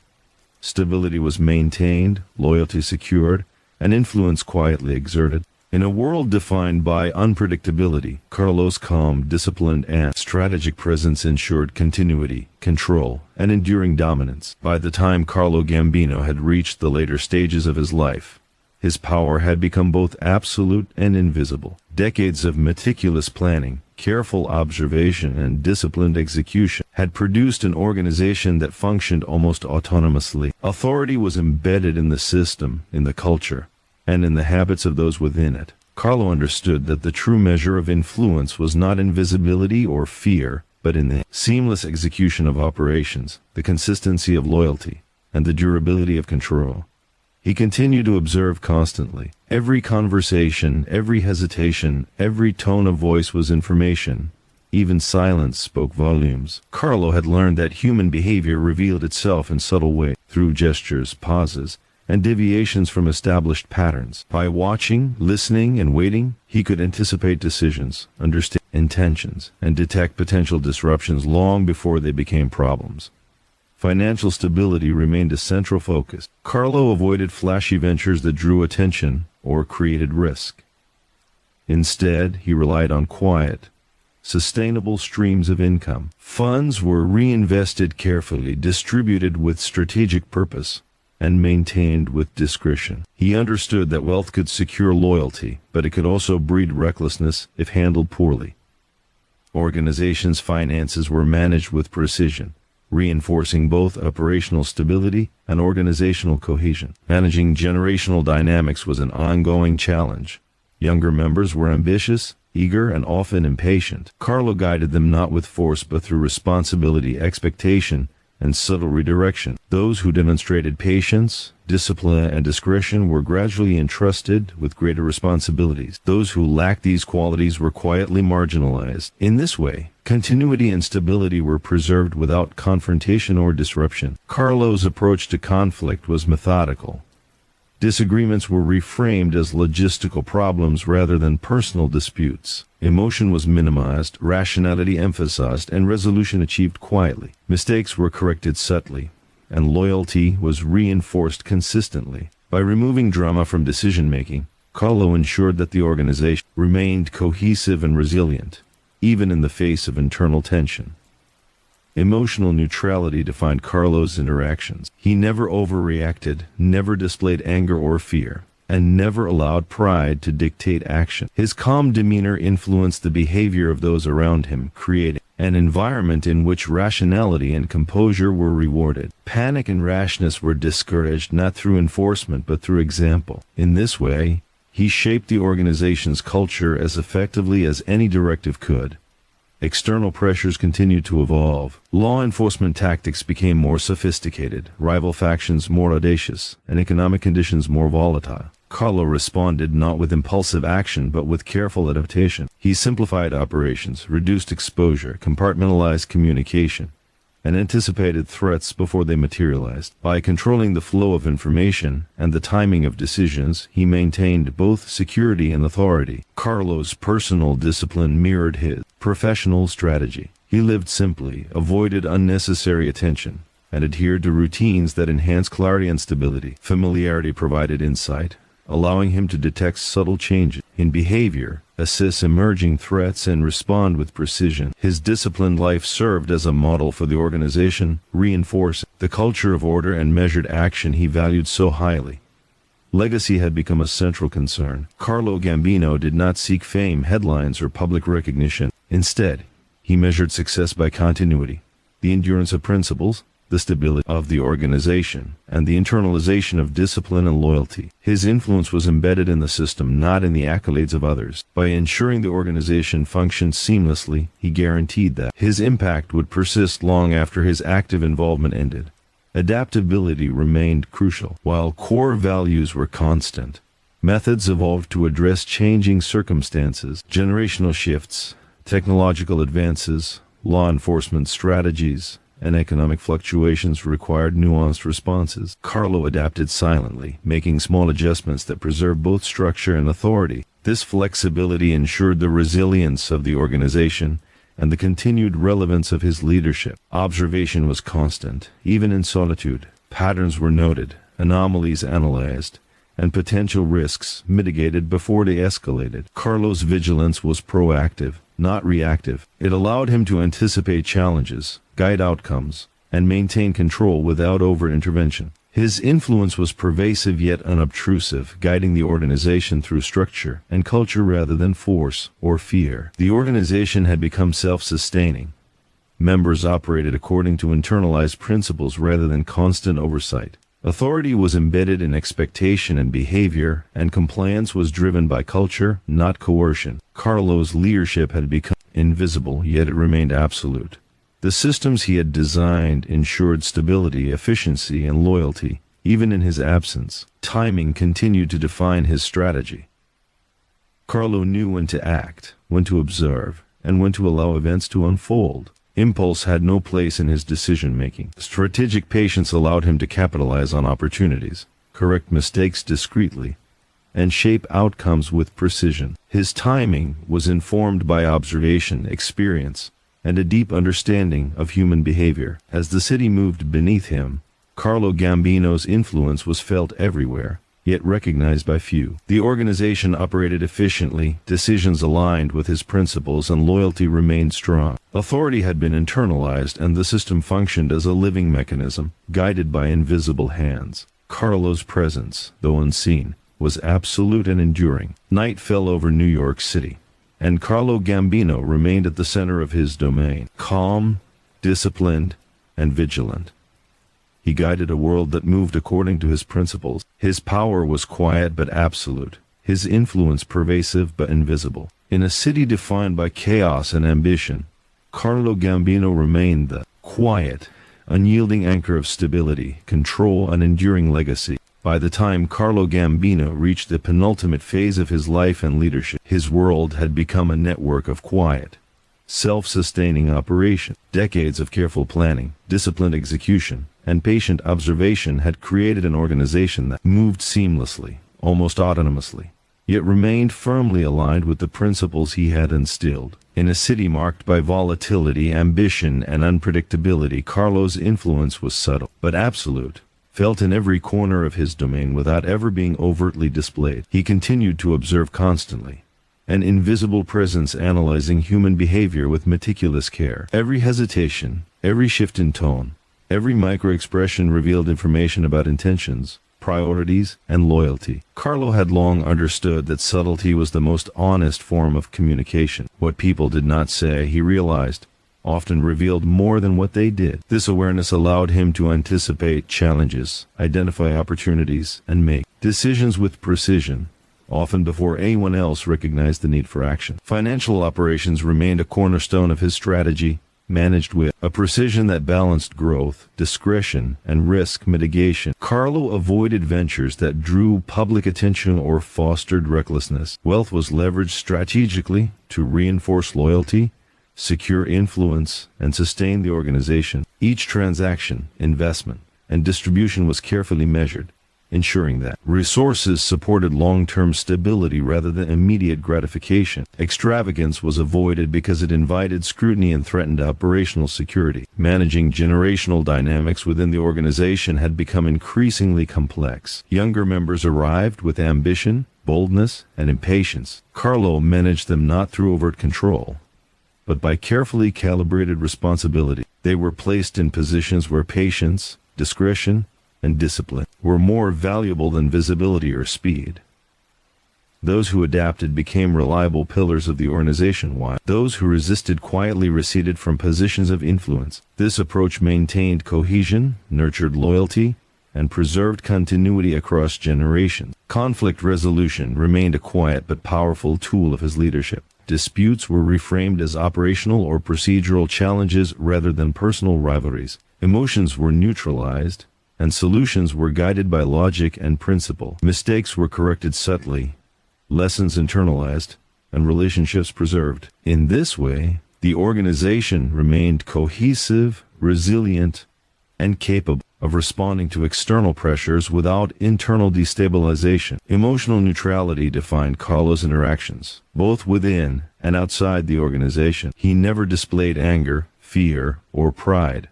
[SPEAKER 1] Stability was maintained, loyalty secured, and influence quietly exerted. In a world defined by unpredictability, Carlo's calm, disciplined, and strategic presence ensured continuity, control, and enduring dominance. By the time Carlo Gambino had reached the later stages of his life, his power had become both absolute and invisible. Decades of meticulous planning, careful observation, and disciplined execution had produced an organization that functioned almost autonomously. Authority was embedded in the system, in the culture, and in the habits of those within it. Carlo understood that the true measure of influence was not in visibility or fear, but in the seamless execution of operations, the consistency of loyalty, and the durability of control. He continued to observe constantly. Every conversation, every hesitation, every tone of voice was information. Even silence spoke volumes. Carlo had learned that human behavior revealed itself in subtle ways, through gestures, pauses, and deviations from established patterns. By watching, listening, and waiting, he could anticipate decisions, understand intentions, and detect potential disruptions long before they became problems. Financial stability remained a central focus. Carlo avoided flashy ventures that drew attention or created risk. Instead, he relied on quiet, sustainable streams of income. Funds were reinvested carefully, distributed with strategic purpose, and maintained with discretion. He understood that wealth could secure loyalty, but it could also breed recklessness if handled poorly. Organization's finances were managed with precision, reinforcing both operational stability and organizational cohesion. Managing generational dynamics was an ongoing challenge. Younger members were ambitious, eager, and often impatient. Carlo guided them not with force but through responsibility, expectation, and subtle redirection. Those who demonstrated patience, discipline, and discretion were gradually entrusted with greater responsibilities. Those who lacked these qualities were quietly marginalized. In this way, continuity and stability were preserved without confrontation or disruption. Carlo's approach to conflict was methodical. Disagreements were reframed as logistical problems rather than personal disputes. Emotion was minimized, rationality emphasized, and resolution achieved quietly. Mistakes were corrected subtly, and loyalty was reinforced consistently. By removing drama from decision-making, Carlo ensured that the organization remained cohesive and resilient, even in the face of internal tension. Emotional neutrality defined Carlo's interactions. He never overreacted, never displayed anger or fear, and never allowed pride to dictate action. His calm demeanor influenced the behavior of those around him, creating an environment in which rationality and composure were rewarded. Panic and rashness were discouraged not through enforcement but through example. In this way, he shaped the organization's culture as effectively as any directive could. External pressures continued to evolve. Law enforcement tactics became more sophisticated, rival factions more audacious, and economic conditions more volatile. Carlo responded not with impulsive action but with careful adaptation. He simplified operations, reduced exposure, compartmentalized communication, and anticipated threats before they materialized. By controlling the flow of information and the timing of decisions, he maintained both security and authority. Carlo's personal discipline mirrored his professional strategy. He lived simply, avoided unnecessary attention, and adhered to routines that enhanced clarity and stability. Familiarity provided insight, allowing him to detect subtle changes in behavior, assess emerging threats, and respond with precision. His disciplined life served as a model for the organization, reinforcing the culture of order and measured action he valued so highly. Legacy had become a central concern. Carlo Gambino did not seek fame, headlines, or public recognition. Instead, he measured success by continuity, the endurance of principles, the stability of the organization, and the internalization of discipline and loyalty. His influence was embedded in the system, not in the accolades of others. By ensuring the organization functioned seamlessly, he guaranteed that his impact would persist long after his active involvement ended. Adaptability remained crucial. While core values were constant, methods evolved to address changing circumstances, generational shifts, technological advances, law enforcement strategies, and economic fluctuations required nuanced responses. Carlo adapted silently, making small adjustments that preserved both structure and authority. This flexibility ensured the resilience of the organization and the continued relevance of his leadership. Observation was constant, even in solitude. Patterns were noted, anomalies analyzed, and potential risks mitigated before they escalated. Carlo's vigilance was proactive, not reactive. It allowed him to anticipate challenges, guide outcomes, and maintain control without over-intervention. His influence was pervasive yet unobtrusive, guiding the organization through structure and culture rather than force or fear. The organization had become self-sustaining. Members operated according to internalized principles rather than constant oversight. Authority was embedded in expectation and behavior, and compliance was driven by culture, not coercion. Carlo's leadership had become invisible, yet it remained absolute. The systems he had designed ensured stability, efficiency, and loyalty, even in his absence. Timing continued to define his strategy. Carlo knew when to act, when to observe, and when to allow events to unfold. Impulse had no place in his decision-making. Strategic patience allowed him to capitalize on opportunities, correct mistakes discreetly, and shape outcomes with precision. His timing was informed by observation, experience, and a deep understanding of human behavior. As the city moved beneath him, Carlo Gambino's influence was felt everywhere, yet recognized by few. The organization operated efficiently, decisions aligned with his principles, and loyalty remained strong. Authority had been internalized, and the system functioned as a living mechanism, guided by invisible hands. Carlo's presence, though unseen, was absolute and enduring. Night fell over New York City, and Carlo Gambino remained at the center of his domain, calm, disciplined, and vigilant. He guided a world that moved according to his principles. His power was quiet but absolute, his influence pervasive but invisible. In a city defined by chaos and ambition, Carlo Gambino remained the quiet, unyielding anchor of stability, control, and enduring legacy. By the time Carlo Gambino reached the penultimate phase of his life and leadership, his world had become a network of quiet, self-sustaining operation. Decades of careful planning, disciplined execution, and patient observation had created an organization that moved seamlessly, almost autonomously, yet remained firmly aligned with the principles he had instilled. In a city marked by volatility, ambition, and unpredictability, Carlo's influence was subtle but absolute, felt in every corner of his domain without ever being overtly displayed. He continued to observe constantly, an invisible presence analyzing human behavior with meticulous care. Every hesitation, every shift in tone, every micro-expression revealed information about intentions, priorities, and loyalty. Carlo had long understood that subtlety was the most honest form of communication. What people did not say, he realized, often revealed more than what they did. This awareness allowed him to anticipate challenges, identify opportunities, and make decisions with precision, often before anyone else recognized the need for action. Financial operations remained a cornerstone of his strategy, managed with a precision that balanced growth, discretion, and risk mitigation. Carlo avoided ventures that drew public attention or fostered recklessness. Wealth was leveraged strategically to reinforce loyalty, secure influence, and sustain the organization. Each transaction, investment, and distribution was carefully measured, ensuring that resources supported long-term stability rather than immediate gratification. Extravagance was avoided because it invited scrutiny and threatened operational security. Managing generational dynamics within the organization had become increasingly complex. Younger members arrived with ambition, boldness, and impatience. Carlo managed them not through overt control, but by carefully calibrated responsibility. They were placed in positions where patience, discretion, and discipline were more valuable than visibility or speed. Those who adapted became reliable pillars of the organization, while those who resisted quietly receded from positions of influence. This approach maintained cohesion, nurtured loyalty, and preserved continuity across generations. Conflict resolution remained a quiet but powerful tool of his leadership. Disputes were reframed as operational or procedural challenges rather than personal rivalries. Emotions were neutralized, and solutions were guided by logic and principle. Mistakes were corrected subtly, lessons internalized, and relationships preserved. In this way, the organization remained cohesive, resilient, and capable of responding to external pressures without internal destabilization. Emotional neutrality defined Carlo's interactions, both within and outside the organization. He never displayed anger, fear, or pride.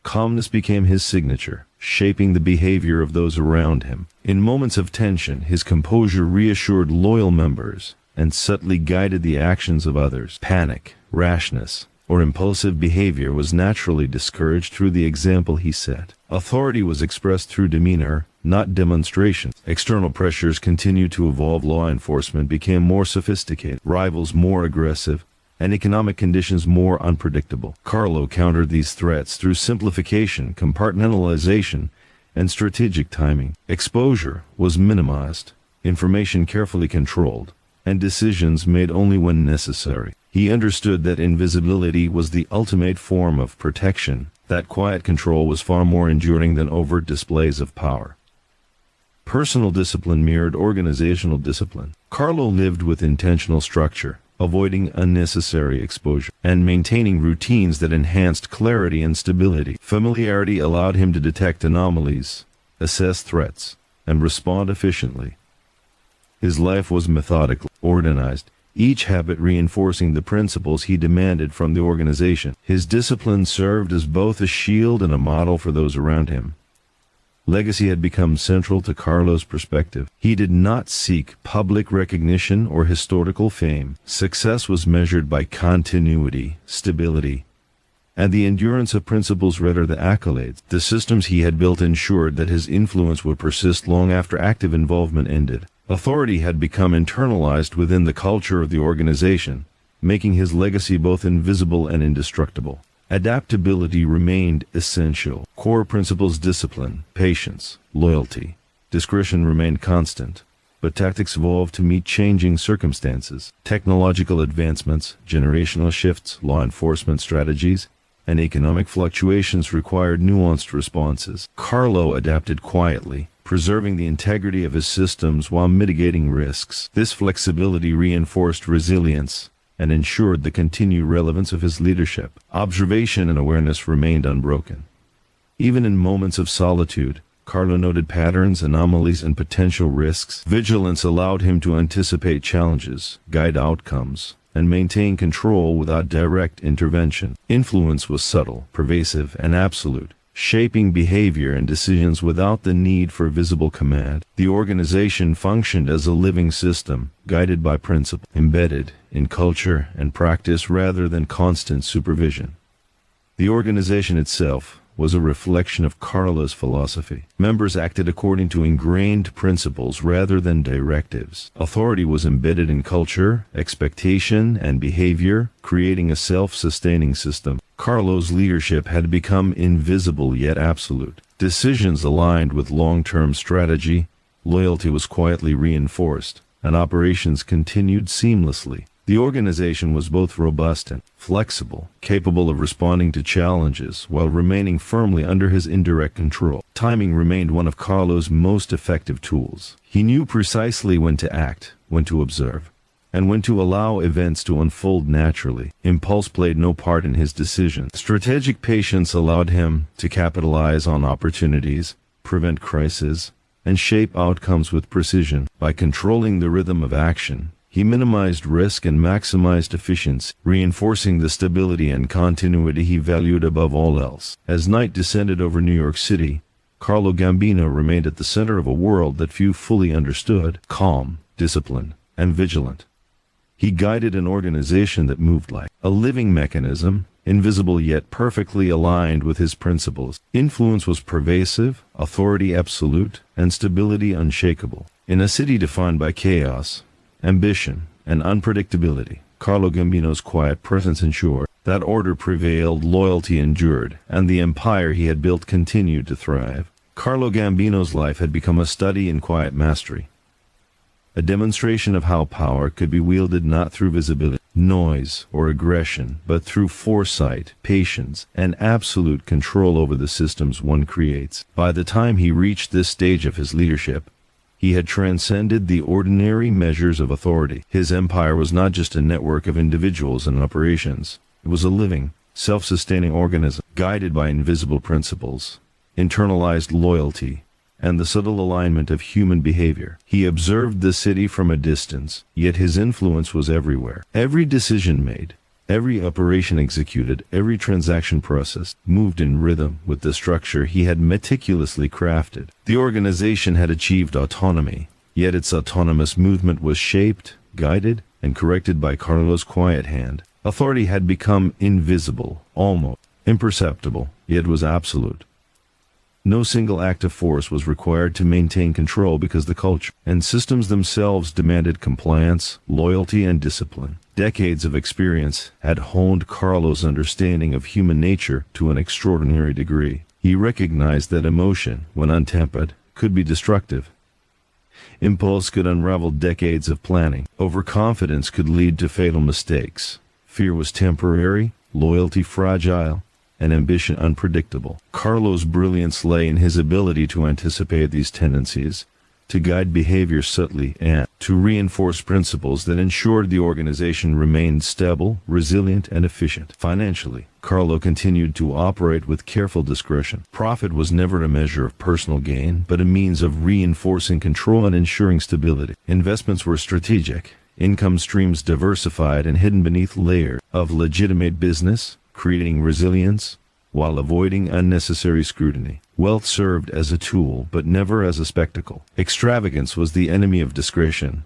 [SPEAKER 1] Calmness became his signature, shaping the behavior of those around him. In moments of tension, his composure reassured loyal members and subtly guided the actions of others. Panic, rashness, or impulsive behavior was naturally discouraged through the example he set. Authority was expressed through demeanor, not demonstration. External pressures continued to evolve. Law enforcement became more sophisticated, rivals more aggressive, and economic conditions more unpredictable. Carlo countered these threats through simplification, compartmentalization, and strategic timing. Exposure was minimized, information carefully controlled, and decisions made only when necessary. He understood that invisibility was the ultimate form of protection, that quiet control was far more enduring than overt displays of power. Personal discipline mirrored organizational discipline. Carlo lived with intentional structure, avoiding unnecessary exposure, and maintaining routines that enhanced clarity and stability. Familiarity allowed him to detect anomalies, assess threats, and respond efficiently. His life was methodical, organized, each habit reinforcing the principles he demanded from the organization. His discipline served as both a shield and a model for those around him. Legacy had become central to Carlo's perspective. He did not seek public recognition or historical fame. Success was measured by continuity, stability, and the endurance of principles rather than accolades. The systems he had built ensured that his influence would persist long after active involvement ended. Authority had become internalized within the culture of the organization, making his legacy both invisible and indestructible. Adaptability remained essential. Core principles: discipline, patience, loyalty, discretion remained constant, but tactics evolved to meet changing circumstances. Technological advancements, generational shifts, law enforcement strategies, and economic fluctuations required nuanced responses. Carlo adapted quietly, preserving the integrity of his systems while mitigating risks. This flexibility reinforced resilience and ensured the continued relevance of his leadership. Observation and awareness remained unbroken. Even in moments of solitude, Carlo noted patterns, anomalies, and potential risks. Vigilance allowed him to anticipate challenges, guide outcomes, and maintain control without direct intervention. Influence was subtle, pervasive, and absolute, shaping behavior and decisions without the need for visible command. The organization functioned as a living system, guided by principle, embedded in culture and practice rather than constant supervision. The organization itself was a reflection of Carlo's philosophy. Members acted according to ingrained principles rather than directives. Authority was embedded in culture, expectation, and behavior, creating a self-sustaining system. Carlo's leadership had become invisible yet absolute. Decisions aligned with long-term strategy, loyalty was quietly reinforced, and operations continued seamlessly. The organization was both robust and flexible, capable of responding to challenges while remaining firmly under his indirect control. Timing remained one of Carlo's most effective tools. He knew precisely when to act, when to observe, and when to allow events to unfold naturally. Impulse played no part in his decisions. Strategic patience allowed him to capitalize on opportunities, prevent crises, and shape outcomes with precision. By controlling the rhythm of action, he minimized risk and maximized efficiency, reinforcing the stability and continuity he valued above all else. As night descended over New York City, Carlo Gambino remained at the center of a world that few fully understood: calm, disciplined, and vigilant. He guided an organization that moved like a living mechanism, invisible yet perfectly aligned with his principles. Influence was pervasive, authority absolute, and stability unshakable. In a city defined by chaos, ambition, and unpredictability, Carlo Gambino's quiet presence ensured that order prevailed, loyalty endured, and the empire he had built continued to thrive. Carlo Gambino's life had become a study in quiet mastery, a demonstration of how power could be wielded not through visibility, noise, or aggression, but through foresight, patience, and absolute control over the systems one creates. By the time he reached this stage of his leadership, he had transcended the ordinary measures of authority. His empire was not just a network of individuals and operations. It was a living, self-sustaining organism, guided by invisible principles, internalized loyalty, and the subtle alignment of human behavior. He observed the city from a distance, yet his influence was everywhere. Every decision made, every operation executed, every transaction processed, moved in rhythm with the structure he had meticulously crafted. The organization had achieved autonomy, yet its autonomous movement was shaped, guided, and corrected by Carlo's quiet hand. Authority had become invisible, almost imperceptible, yet was absolute. No single act of force was required to maintain control because the culture and systems themselves demanded compliance, loyalty, and discipline. Decades of experience had honed Carlo's understanding of human nature to an extraordinary degree. He recognized that emotion, when untempered, could be destructive. Impulse could unravel decades of planning. Overconfidence could lead to fatal mistakes. Fear was temporary, loyalty fragile, and ambition unpredictable. Carlo's brilliance lay in his ability to anticipate these tendencies, to guide behavior subtly, and to reinforce principles that ensured the organization remained stable, resilient, and efficient. Financially, Carlo continued to operate with careful discretion. Profit was never a measure of personal gain, but a means of reinforcing control and ensuring stability. Investments were strategic, income streams diversified and hidden beneath layers of legitimate business, creating resilience while avoiding unnecessary scrutiny. Wealth served as a tool, but never as a spectacle. Extravagance was the enemy of discretion,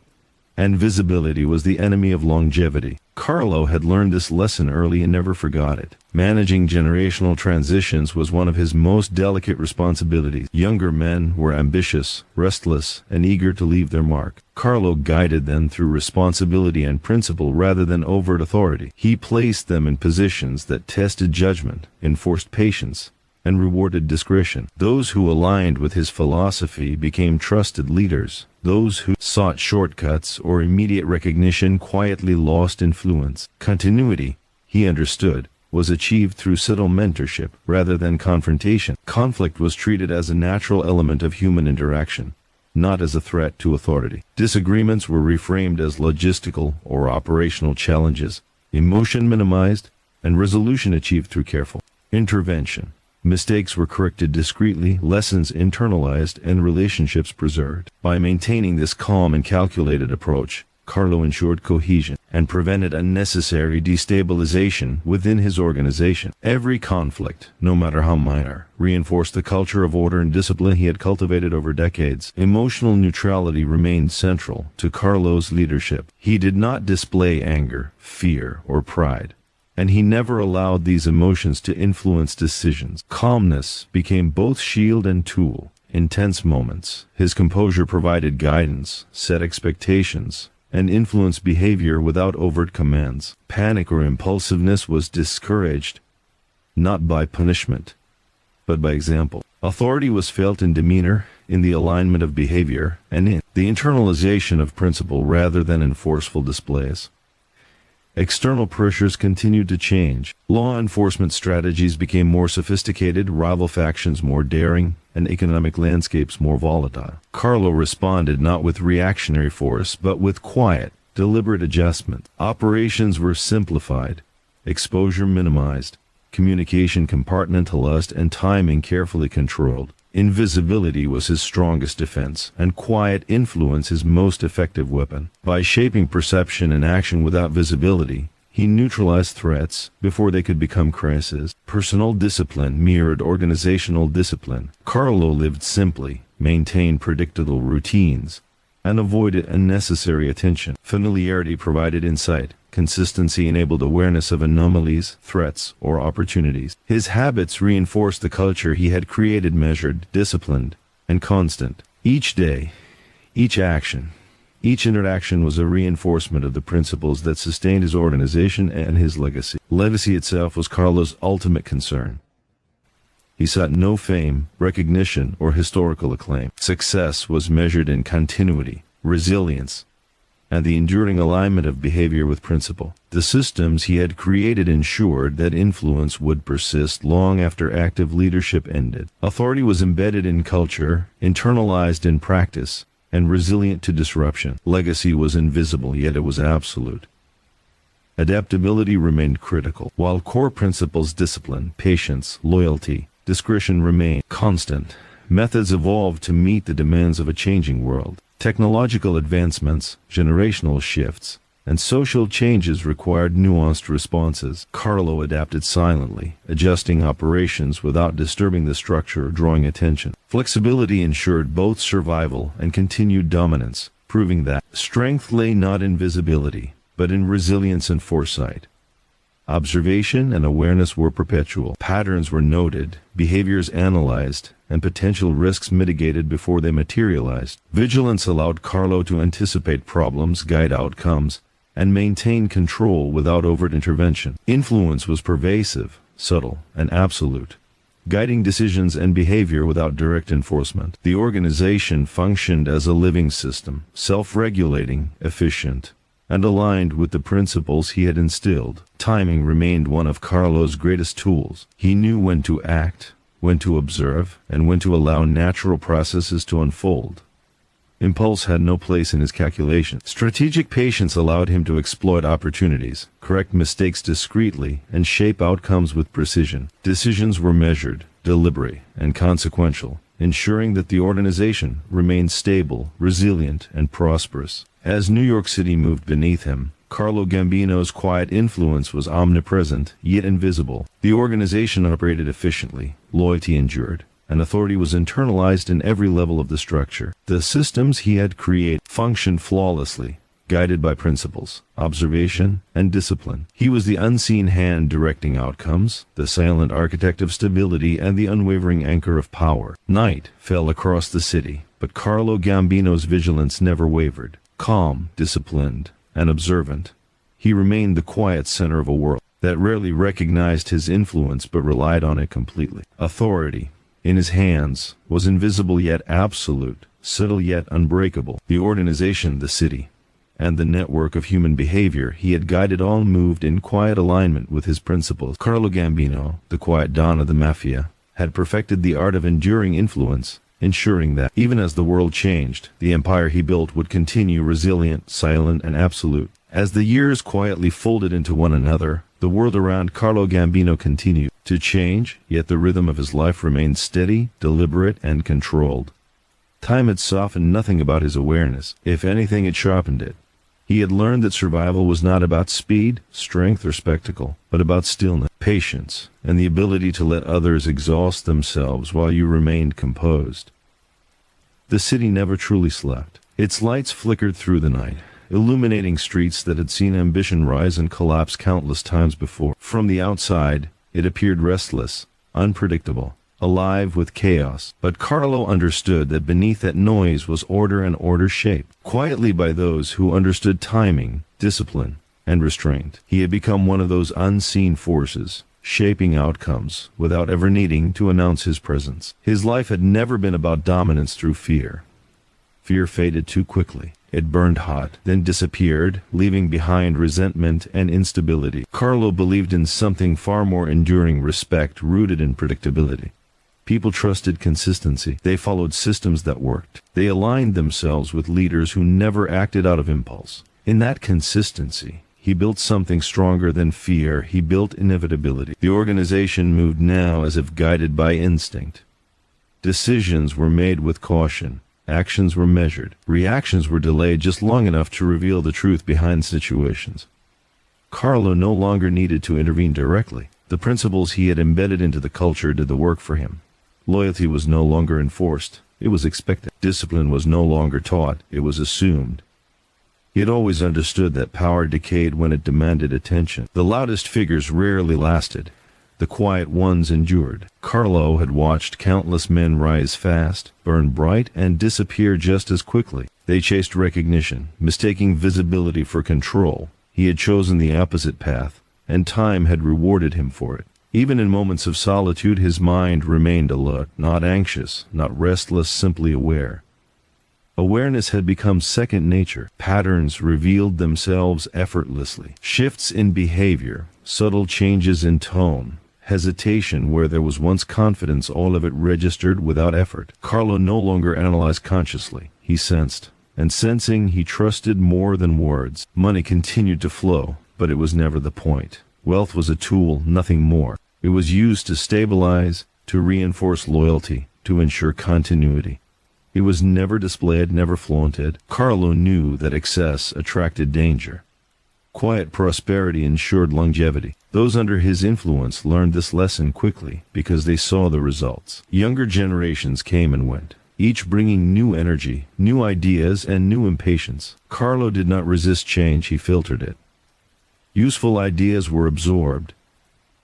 [SPEAKER 1] and visibility was the enemy of longevity. Carlo had learned this lesson early and never forgot it. Managing generational transitions was one of his most delicate responsibilities. Younger men were ambitious, restless, and eager to leave their mark. Carlo guided them through responsibility and principle rather than overt authority. He placed them in positions that tested judgment, enforced patience, and rewarded discretion. Those who aligned with his philosophy became trusted leaders. Those who sought shortcuts or immediate recognition quietly lost influence. Continuity, he understood, was achieved through subtle mentorship rather than confrontation. Conflict was treated as a natural element of human interaction, not as a threat to authority. Disagreements were reframed as logistical or operational challenges, emotion minimized, and resolution achieved through careful intervention. Mistakes were corrected discreetly, lessons internalized, and relationships preserved. By maintaining this calm and calculated approach, Carlo ensured cohesion and prevented unnecessary destabilization within his organization. Every conflict, no matter how minor, reinforced the culture of order and discipline he had cultivated over decades. Emotional neutrality remained central to Carlo's leadership. He did not display anger, fear, or pride, and he never allowed these emotions to influence decisions. Calmness became both shield and tool. In tense moments, his composure provided guidance, set expectations, and influenced behavior without overt commands. Panic or impulsiveness was discouraged, not by punishment, but by example. Authority was felt in demeanor, in the alignment of behavior, and in the internalization of principle rather than in forceful displays. External pressures continued to change. Law enforcement strategies became more sophisticated, rival factions more daring, and economic landscapes more volatile. Carlo responded not with reactionary force, but with quiet, deliberate adjustment. Operations were simplified, exposure minimized, communication compartmentalized, and timing carefully controlled. Invisibility was his strongest defense, and quiet influence his most effective weapon. By shaping perception and action without visibility, he neutralized threats before they could become crises. Personal discipline mirrored organizational discipline. Carlo lived simply, maintained predictable routines, and avoided unnecessary attention. Familiarity provided insight. Consistency enabled awareness of anomalies, threats, or opportunities. His habits reinforced the culture he had created, measured, disciplined, and constant. Each day, each action, each interaction was a reinforcement of the principles that sustained his organization and his legacy. Legacy itself was Carlo's ultimate concern. He sought no fame, recognition, or historical acclaim. Success was measured in continuity, resilience, and the enduring alignment of behavior with principle. The systems he had created ensured that influence would persist long after active leadership ended. Authority was embedded in culture, internalized in practice, and resilient to disruption. Legacy was invisible, yet it was absolute. Adaptability remained critical, while core principles, discipline, patience, loyalty, discretion remained constant. Methods evolved to meet the demands of a changing world. Technological advancements, generational shifts, and social changes required nuanced responses. Carlo adapted silently, adjusting operations without disturbing the structure or drawing attention. Flexibility ensured both survival and continued dominance, proving that strength lay not in visibility, but in resilience and foresight. Observation and awareness were perpetual. Patterns were noted, behaviors analyzed, and potential risks mitigated before they materialized. Vigilance allowed Carlo to anticipate problems, guide outcomes, and maintain control without overt intervention. Influence was pervasive, subtle, and absolute, guiding decisions and behavior without direct enforcement. The organization functioned as a living system, self-regulating, efficient, and aligned with the principles he had instilled. Timing remained one of Carlo's greatest tools. He knew when to act, when to observe, and when to allow natural processes to unfold. Impulse had no place in his calculation. Strategic patience allowed him to exploit opportunities, correct mistakes discreetly, and shape outcomes with precision. Decisions were measured, deliberate, and consequential, ensuring that the organization remained stable, resilient, and prosperous. As New York City moved beneath him, Carlo Gambino's quiet influence was omnipresent, yet invisible. The organization operated efficiently, loyalty endured, and authority was internalized in every level of the structure. The systems he had created functioned flawlessly, guided by principles, observation, and discipline. He was the unseen hand directing outcomes, the silent architect of stability, and the unwavering anchor of power. Night fell across the city, but Carlo Gambino's vigilance never wavered. Calm, disciplined, and observant, he remained the quiet center of a world that rarely recognized his influence but relied on it completely. Authority, in his hands, was invisible yet absolute, subtle yet unbreakable. The organization, the city, and the network of human behavior he had guided all moved in quiet alignment with his principles. Carlo Gambino, the quiet don of the Mafia, had perfected the art of enduring influence, ensuring that, even as the world changed, the empire he built would continue resilient, silent, and absolute. As the years quietly folded into one another, the world around Carlo Gambino continued to change, yet the rhythm of his life remained steady, deliberate, and controlled. Time had softened nothing about his awareness. If anything, it sharpened it. He had learned that survival was not about speed, strength, or spectacle, but about stillness, patience, and the ability to let others exhaust themselves while you remained composed. The city never truly slept. Its lights flickered through the night, illuminating streets that had seen ambition rise and collapse countless times before. From the outside, it appeared restless, unpredictable, alive with chaos. But Carlo understood that beneath that noise was order, and order shaped quietly by those who understood timing, discipline, and restraint. He had become one of those unseen forces, shaping outcomes without ever needing to announce his presence. His life had never been about dominance through fear. Fear faded too quickly. It burned hot, then disappeared, leaving behind resentment and instability. Carlo believed in something far more enduring: respect rooted in predictability. People trusted consistency. They followed systems that worked. They aligned themselves with leaders who never acted out of impulse. In that consistency, he built something stronger than fear. He built inevitability. The organization moved now as if guided by instinct. Decisions were made with caution. Actions were measured. Reactions were delayed just long enough to reveal the truth behind situations. Carlo no longer needed to intervene directly. The principles he had embedded into the culture did the work for him. Loyalty was no longer enforced. It was expected. Discipline was no longer taught. It was assumed. He had always understood that power decayed when it demanded attention. The loudest figures rarely lasted. The quiet ones endured. Carlo had watched countless men rise fast, burn bright, and disappear just as quickly. They chased recognition, mistaking visibility for control. He had chosen the opposite path, and time had rewarded him for it. Even in moments of solitude, his mind remained alert, not anxious, not restless, simply aware. Awareness had become second nature. Patterns revealed themselves effortlessly. Shifts in behavior, subtle changes in tone, hesitation where there was once confidence, all of it registered without effort. Carlo no longer analyzed consciously. He sensed. And sensing, he trusted more than words. Money continued to flow, but it was never the point. Wealth was a tool, nothing more. It was used to stabilize, to reinforce loyalty, to ensure continuity. It was never displayed, never flaunted. Carlo knew that excess attracted danger. Quiet prosperity ensured longevity. Those under his influence learned this lesson quickly because they saw the results. Younger generations came and went, each bringing new energy, new ideas, and new impatience. Carlo did not resist change, he filtered it. Useful ideas were absorbed.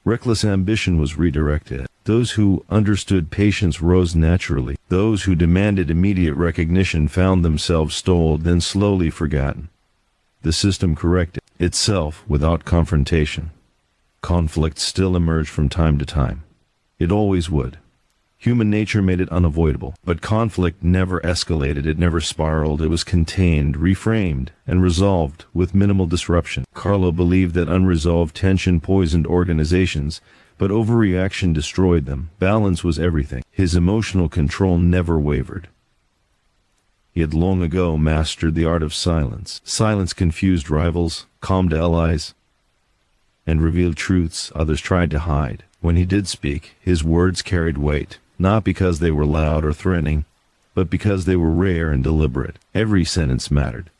[SPEAKER 1] Reckless ambition was redirected. Those who understood patience rose naturally. Those who demanded immediate recognition found themselves stalled, then slowly forgotten. The system corrected itself without confrontation. Conflict still emerged from time to time. It always would. Human nature made it unavoidable, but conflict never escalated, it never spiraled, it was contained, reframed, and resolved with minimal disruption. Carlo believed that unresolved tension poisoned organizations, but overreaction destroyed them. Balance was everything. His emotional control never wavered. He had long ago mastered the art of silence. Silence confused rivals, calmed allies, and revealed truths others tried to hide. When he did speak, his words carried weight. Not because they were loud or threatening, but because they were rare and deliberate. Every sentence mattered.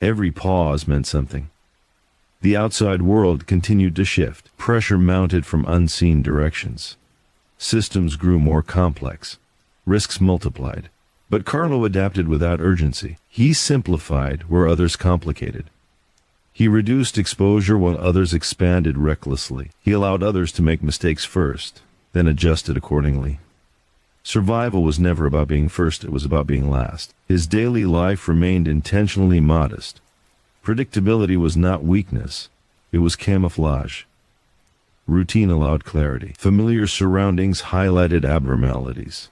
[SPEAKER 1] Every pause meant something. The outside world continued to shift. Pressure mounted from unseen directions. Systems grew more complex. Risks multiplied. But Carlo adapted without urgency. He simplified where others complicated. He reduced exposure while others expanded recklessly. He allowed others to make mistakes first, then adjusted accordingly. Survival was never about being first, it was about being last. His daily life remained intentionally modest. Predictability was not weakness, it was camouflage. Routine allowed clarity. Familiar surroundings highlighted abnormalities.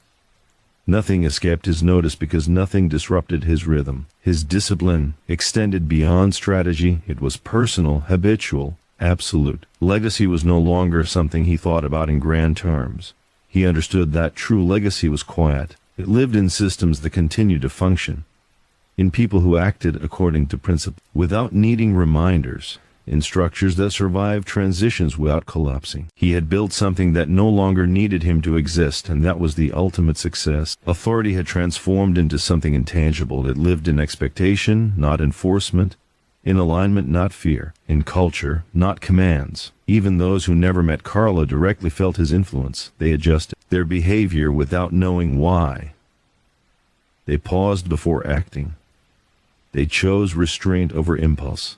[SPEAKER 1] Nothing escaped his notice because nothing disrupted his rhythm. His discipline extended beyond strategy. It was personal, habitual, absolute. Legacy was no longer something he thought about in grand terms. He understood that true legacy was quiet. It lived in systems that continued to function, in people who acted according to principle, without needing reminders, in structures that survived transitions without collapsing. He had built something that no longer needed him to exist, and that was the ultimate success. Authority had transformed into something intangible. It lived in expectation, not enforcement, in alignment, not fear, in culture, not commands. Even those who never met Carlo directly felt his influence. They adjusted their behavior without knowing why. They paused before acting. They chose restraint over impulse.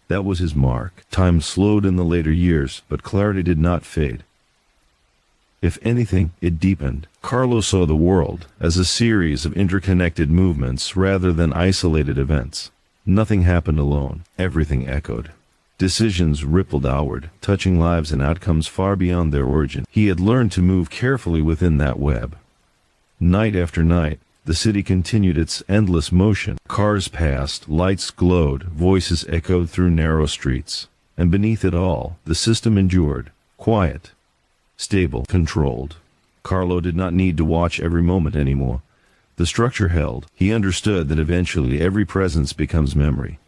[SPEAKER 1] That was his mark. Time slowed in the later years, but clarity did not fade. If anything, it deepened. Carlo saw the world as a series of interconnected movements rather than isolated events. Nothing happened alone. Everything echoed. Decisions rippled outward, touching lives and outcomes far beyond their origin. He had learned to move carefully within that web. Night after night, the city continued its endless motion. Cars passed, lights glowed, voices echoed through narrow streets. And beneath it all, the system endured, quiet, stable, controlled. Carlo did not need to watch every moment anymore. The structure held. He understood that eventually every presence becomes memory.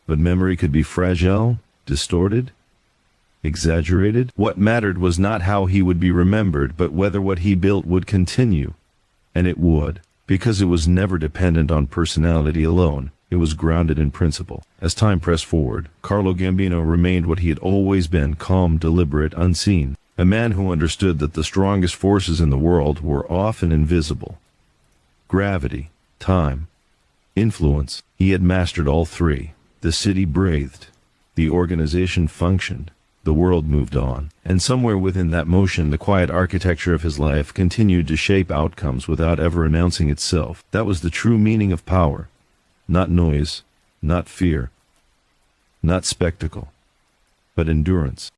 [SPEAKER 1] But memory could be fragile, distorted, exaggerated. What mattered was not how he would be remembered, but whether what he built would continue. And it would, because it was never dependent on personality alone. It was grounded in principle. As time pressed forward, Carlo Gambino remained what he had always been, calm, deliberate, unseen. A man who understood that the strongest forces in the world were often invisible. Gravity, time, influence. He had mastered all three. The city breathed. The organization functioned. The world moved on, and somewhere within that motion the quiet architecture of his life continued to shape outcomes without ever announcing itself. That was the true meaning of power. Not noise, not fear, not spectacle, but endurance.